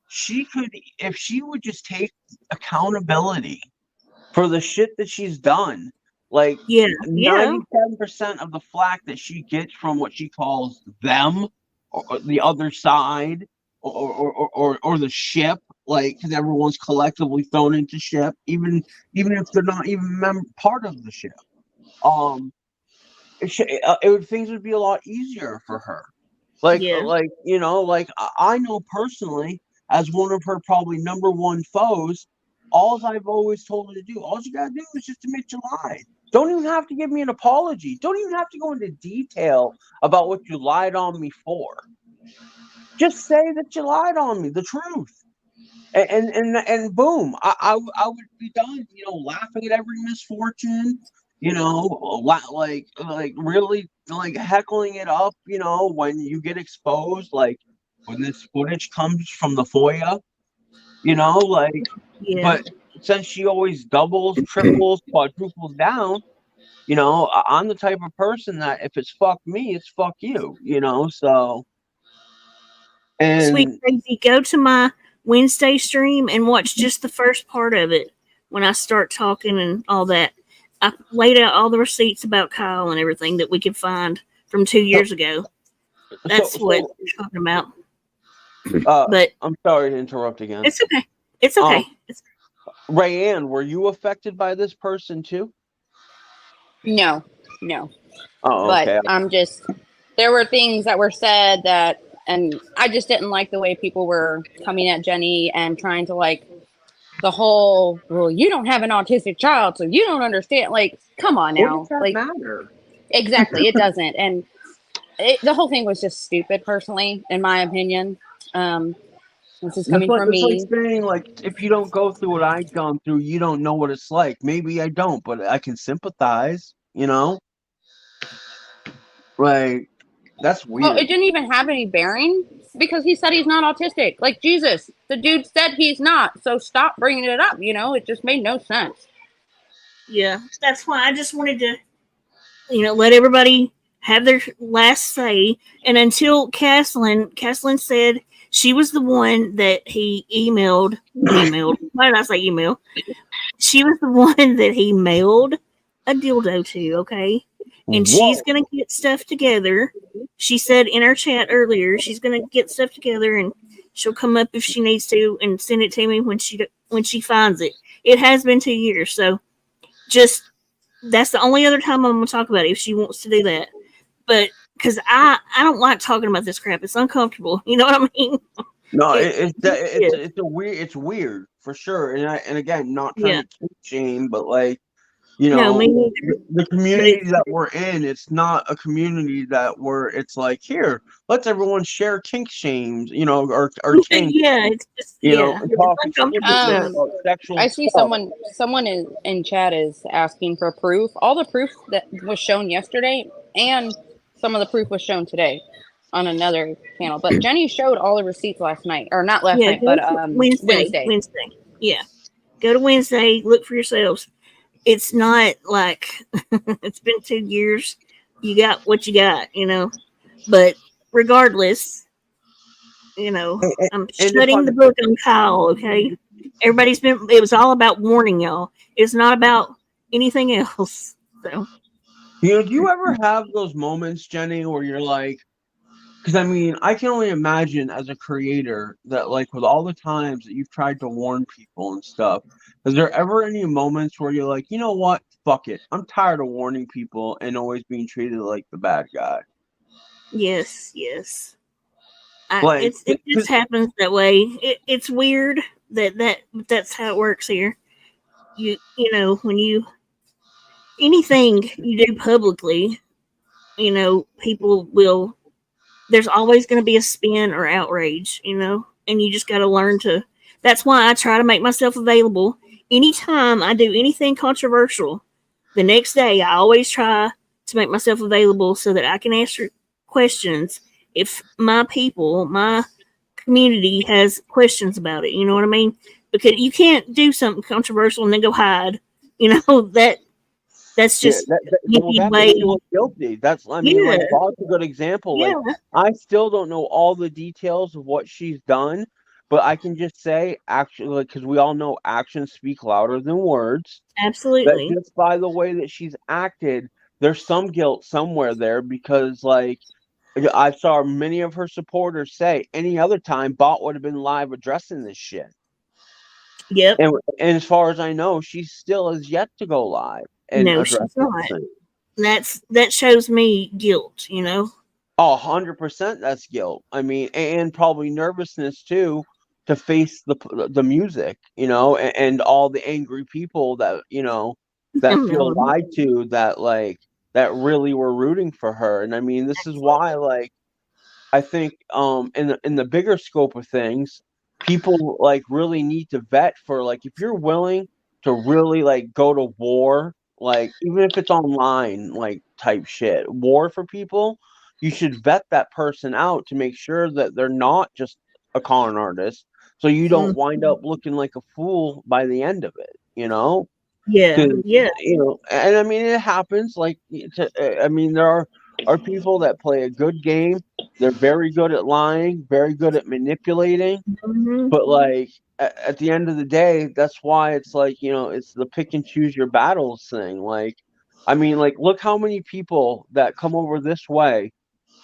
she could, if she would just take accountability for the shit that she's done, like Yeah, yeah, 97% of the flack that she gets from what she calls them or the other side or the ship, like because everyone's collectively thrown into ship, even if they're not even part of the ship. Um, things would be a lot easier for her. yeah. Like I know personally, as one of her probably number one foes, all I've always told her to do, all you gotta do is just admit you lied. Don't even have to give me an apology. Don't even have to go into detail about what you lied on me for. Just say that you lied on me, the truth. And boom, I would be done, laughing at every misfortune, like really like heckling it up, when you get exposed, like when this footage comes from the FOIA, like, Yeah. but since she always doubles, triples, quadruples down, I'm the type of person that if it's fuck me, it's fuck you, so Sweet and crazy, go to my Wednesday stream and watch just the first part of it when I start talking and all that. I laid out all the receipts about Kyle and everything that we could find from 2 years ago. That's what so we're talking about. But I'm sorry to interrupt again. it's okay. It's okay. Rayanne, were you affected by this person too? No. Oh, But okay. there were things that were said that, and I just didn't like the way people were coming at Jenny and trying to like the whole, well, you don't have an autistic child, so you don't understand. Like, come on What now. does that Like, matter? exactly. It doesn't. And the whole thing was just stupid, personally, in my opinion. This is coming from That's like me. saying, like, if you don't go through what I've gone through, you don't know what it's like. Maybe I don't, but I can sympathize, Like, that's Well, it weird. didn't even have any bearing because he said he's not autistic. Like, Jesus, the dude said he's not. So stop bringing it up. You know, it just made no sense. Yeah, that's why I just wanted to, let everybody have their last say. And until Caslin said she was the one that he emailed. Why did I say email? She was the one that he mailed a dildo to, okay? And she's Whoa. going to get stuff together. She said in our chat earlier, she's going to get stuff together and she'll come up if she needs to and send it to me when she finds it. It has been 2 years, so just that's the only other time I'm going to talk about it if she wants to do that. But because I don't like talking about this crap, it's uncomfortable. You know what I mean? No, Yeah. it's weird for sure. And again, not trying Yeah. to kink shame, but like, No, me neither. the But community it's that we're in, it's not a community that where it's like, here, let's everyone share kink shames, or kink, yeah, it's just and it's talk uncomfortable explicitly stuff. Um, about sexual I see stuff. someone in chat is asking for proof. All the proof that was shown yesterday and some of the proof was shown today on another channel. But Jenny showed all the receipts last night, or not last Yeah, night, go but to Wednesday. Wednesday. Yeah, go to Wednesday. Look for yourselves. It's not like it's been 2 years. You got what you got, But regardless, I'm And the shutting the fun, book on Kyle. Okay, It was all about warning y'all. It's not about anything else. So do you ever have those moments, Jenny, where you're like, because I mean, I can only imagine as a creator that, like, with all the times that you've tried to warn people and stuff, is there ever any moments where you're like, you know what, fuck it, I'm tired of warning people and always being treated like the bad guy? yes. Like, It just happens that way. It's weird that's how it works here. When you anything you do publicly, people will. There's always going to be a spin or outrage, and you just got to learn to. That's why I try to make myself available anytime I do anything controversial. The next day, I always try to make myself available so that I can answer questions if my people, my community has questions about it. You know what I mean? Because you can't do something controversial and then go hide. That's yeah, just well, any that way. makes you look guilty. I mean, Yeah, like, Bob's a good example. yeah, Like, I still don't know all the details of what she's done, but I can just say, actually, because we all know actions speak louder than words, that absolutely. just by the way that she's acted, there's some guilt somewhere there because, like, I saw many of her supporters say any other time Bot would have been live addressing this shit. Yep. And as far as I know, she still has yet to go live and No, address she's not. this thing. That shows me guilt. Oh, 100% that's guilt. I mean, and probably nervousness too to face the music, and all the angry people that, that feel No, lied to, that, like, that really were rooting for her. And I mean, this is why, like, I think in the bigger scope of things, people, like, really need to vet for, like, if you're willing to really, like, go to war, like, even if it's online, like, type shit, war for people, you should vet that person out to make sure that they're not just a con artist, so you don't wind up looking like a fool by the end of it, yeah, 'Cause, yeah. and I mean, it happens. Like, I mean, there are people that play a good game. They're very good at lying, very good at manipulating. Hmm. But, like, at the end of the day, that's why it's like, it's the pick and choose your battles thing. Like, I mean, like, look how many people that come over this way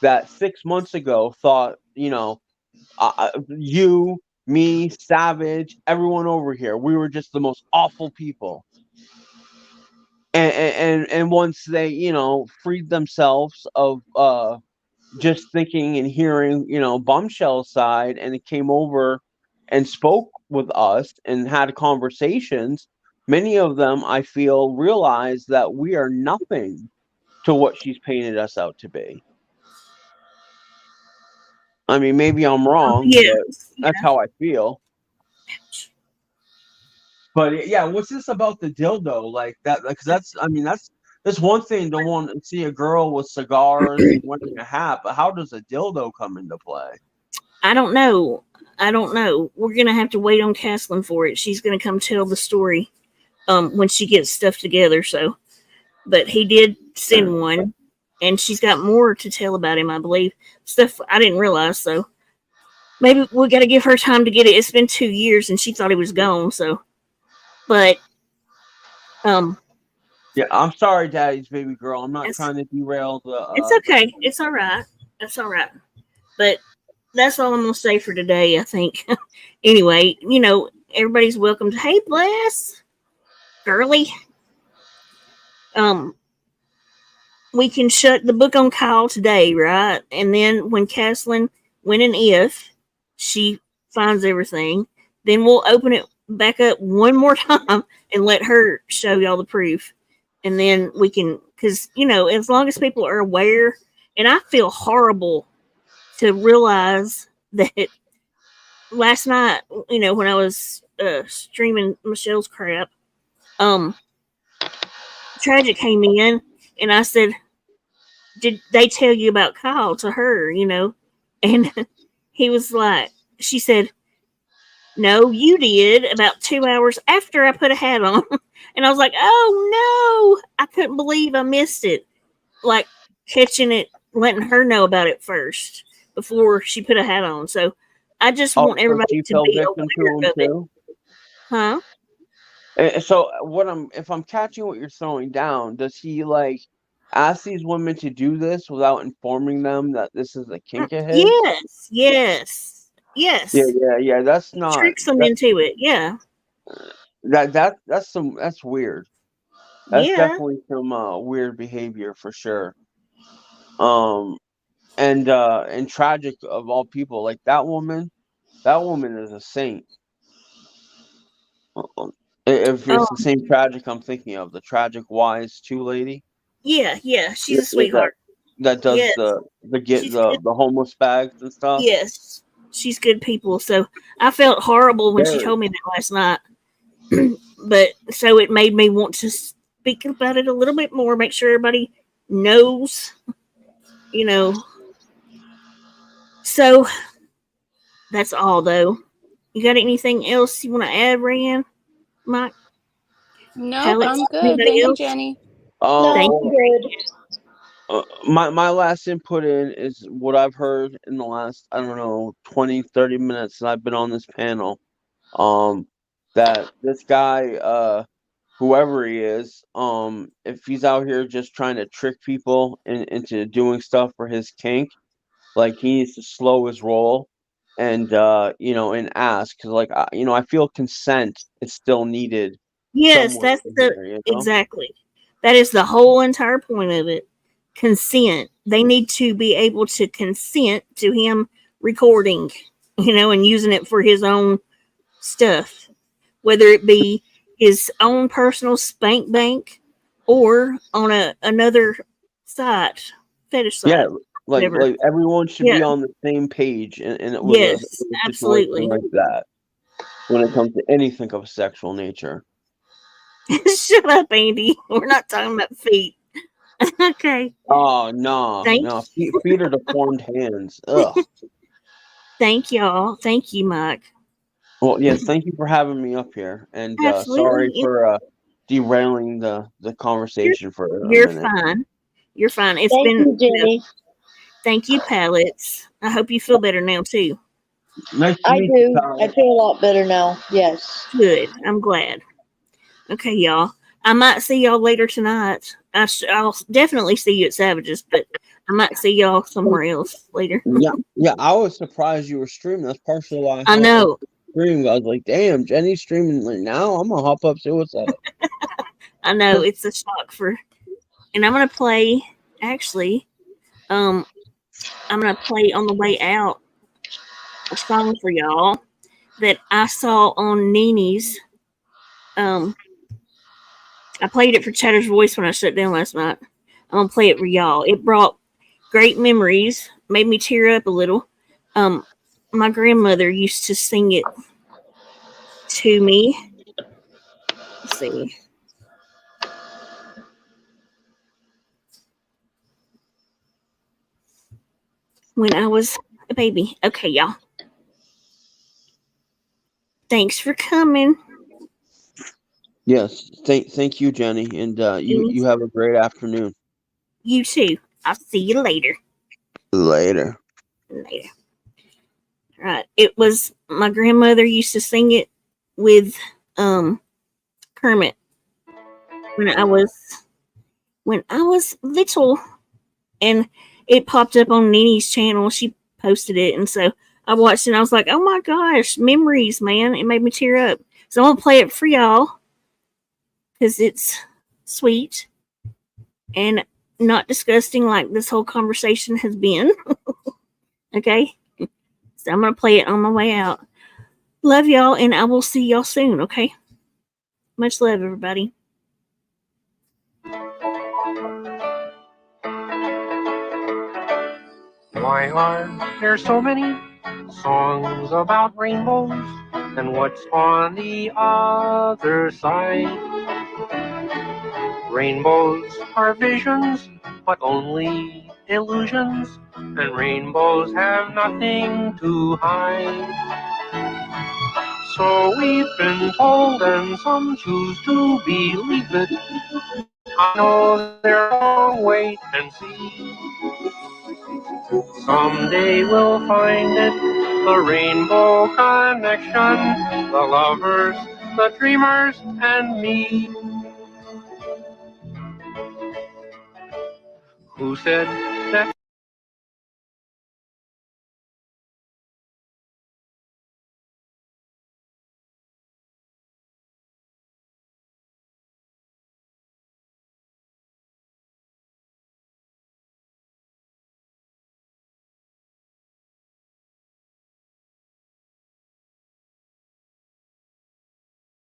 that 6 months ago thought, you, me, Savage, everyone over here, we were just the most awful people. And once they, freed themselves of just thinking and hearing, Bombshell's side, and it came over and spoke with us and had conversations, many of them, I feel, realized that we are nothing to what she's painted us out to be. I mean, maybe I'm wrong, Yeah, but that's how I feel. But yeah, what's this about the dildo like that? Because I mean, that's one thing to want to see a girl with cigars and wearing a hat, but how does a dildo come into play? I don't know. I don't know. We're gonna have to wait on Caslin for it. She's gonna come tell the story when she gets stuff together. So, but he did send one, and she's got more to tell about him. I believe stuff I didn't realize. So maybe we got to give her time to get it. It's been 2 years, and she thought he was gone. So, but Yeah, I'm sorry, Daddy's baby girl. I'm not it's trying to derail it's the okay. It's all right. It's all right. But that's all I'm gonna say for today. I think. Anyway, everybody's welcome to. Hey, bless, girly. Um, we can shut the book on Kyle today, right? And then when and if she finds everything, then we'll open it back up one more time and let her show y'all the proof. And then we can, because, as long as people are aware, and I feel horrible to realize that last night, when I was streaming Michelle's crap, Tragic came in and I said, did they tell you about Kyle to her, And he was like, she said, no, you did about 2 hours after I put a hat on. And I was like, oh no, I couldn't believe I missed it. Like catching it, letting her know about it first before she put a hat on. So I just Oh, want so everybody she to fell be victim to aware him of it. too. Huh? So if I'm catching what you're throwing down, does he like ask these women to do this without informing them that this is a kink of his? Yes, yes, Yeah, yes. yeah, yeah. That's not Tricks them into it. Yeah, that's weird. That's yeah. definitely some weird behavior for sure. Um, and tragic of all people, like that woman is a saint. If it's the Um, same tragic I'm thinking of, the tragic wise two lady yeah, yeah. She's that a sweetheart. that does Yes, she's good. the homeless bags and stuff. Yes, she's good people. So I felt horrible when she Very. told me that last night. But so it made me want to speak about it a little bit more, make sure everybody knows, you know. So that's all, though. You got anything else you want to add, Rand, Mike, Nope, Alex, I'm good. anybody Thank you, else? Jenny. No, Thank I'm you. good. My last input in is what I've heard in the last, I don't know, 20, 30 minutes that I've been on this panel. Um, that this guy, whoever he is, if he's out here just trying to trick people into doing stuff for his kink, like he needs to slow his roll and and ask, because I feel consent is still needed Yes, somewhere that's in the here. exactly. That is the whole entire point of it. Consent. They need to be able to consent to him recording, and using it for his own stuff, whether it be his own personal spank bank or on another site, fetish Yeah, site, like whatever. everyone should Yeah. be on the same page and it with Yes, with a situation absolutely. like that when it comes to anything of a sexual nature. Shut up, Andy. We're not talking about feet. Okay. Oh no, Thank no, feet are deformed hands. Ugh. thank y'all. Thank you, Mike. Well, yes, thank you for having me up here, and sorry Absolutely. for derailing the You're conversation for a you're minute. fine. You're fine. It's Thank been, you, Jenny. thank you, Pallets. I hope you feel better now too. Nice to I meet you, do. I pal. feel a lot better now. Yes. Good. I'm glad. Okay, y'all. I might see y'all later tonight. I'll definitely see you at Savages, but I might see y'all somewhere else later. Yeah, yeah. I was surprised you were streaming. That's partially why I I hopped up know. stream. I was like, "Damn, Jenny's streaming like now. I'm gonna hop up see what's up." I know. It's a shock and I'm gonna play. Actually, I'm gonna play on the way out a song for y'all that I saw on Nini's. I played it for Chatter's Voice when I shut down last night. I'm gonna play it for y'all. It brought great memories, made me tear up a little. Um, my grandmother used to sing it to me. Let's see. When I was a baby. Okay, y'all. Thanks for coming. Yes, thank you, Jenny, and you have a great afternoon. You too. I'll see you later. Later. Later. Right. It was my grandmother used to sing it with Kermit when I was little, and it popped up on Nini's channel. She posted it, and so I watched it. And I was like, "Oh my gosh, memories, man!" It made me tear up. So I'm gonna play it for y'all because it's sweet and not disgusting like this whole conversation has been. Okay, so I'm gonna play it on my way out. Love y'all, and I will see y'all soon. Okay, much love, everybody. Why are there so many songs about rainbows? And what's on the other side? Rainbows are visions, but only illusions. And rainbows have nothing to hide. So we've been told, and some choose to believe it. I know they're wrong, wait and see. Someday we'll find it, the rainbow connection, the lovers, the dreamers, and me. Who said that?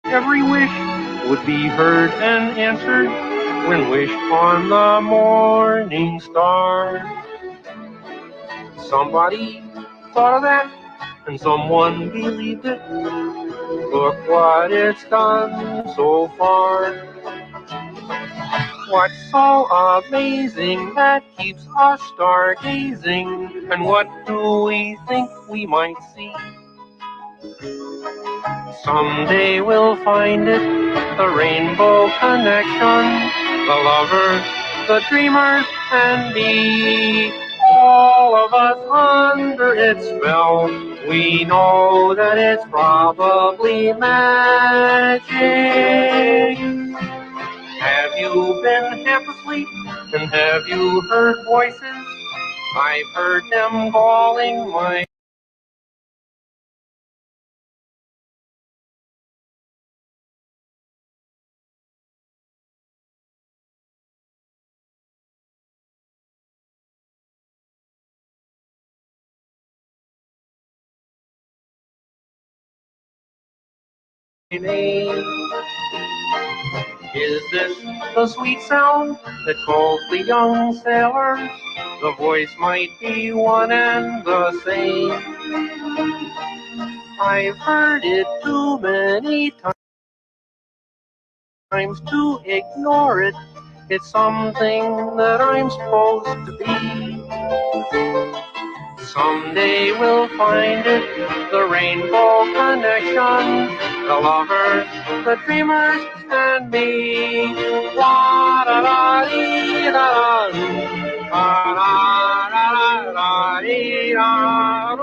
Every wish would be heard and answered when wished on the morning star. Somebody thought of that, and someone believed it. Look what it's done so far. What's so amazing that keeps us stargazing? And what do we think we might see? Someday we'll find it, the rainbow connection, the lovers, the dreamers, and me. All of us under its spell, we know that it's probably magic. Have you been half asleep, and have you heard voices? I've heard them calling my name. Is this the sweet sound that calls the young sailors? The voice might be one and the same. I've heard it too many times to ignore it. It's something that I'm supposed to be. Someday we'll find it, the rainbow connection, the lovers, the dreamers, and me. La da da dee da da da da da da dee da.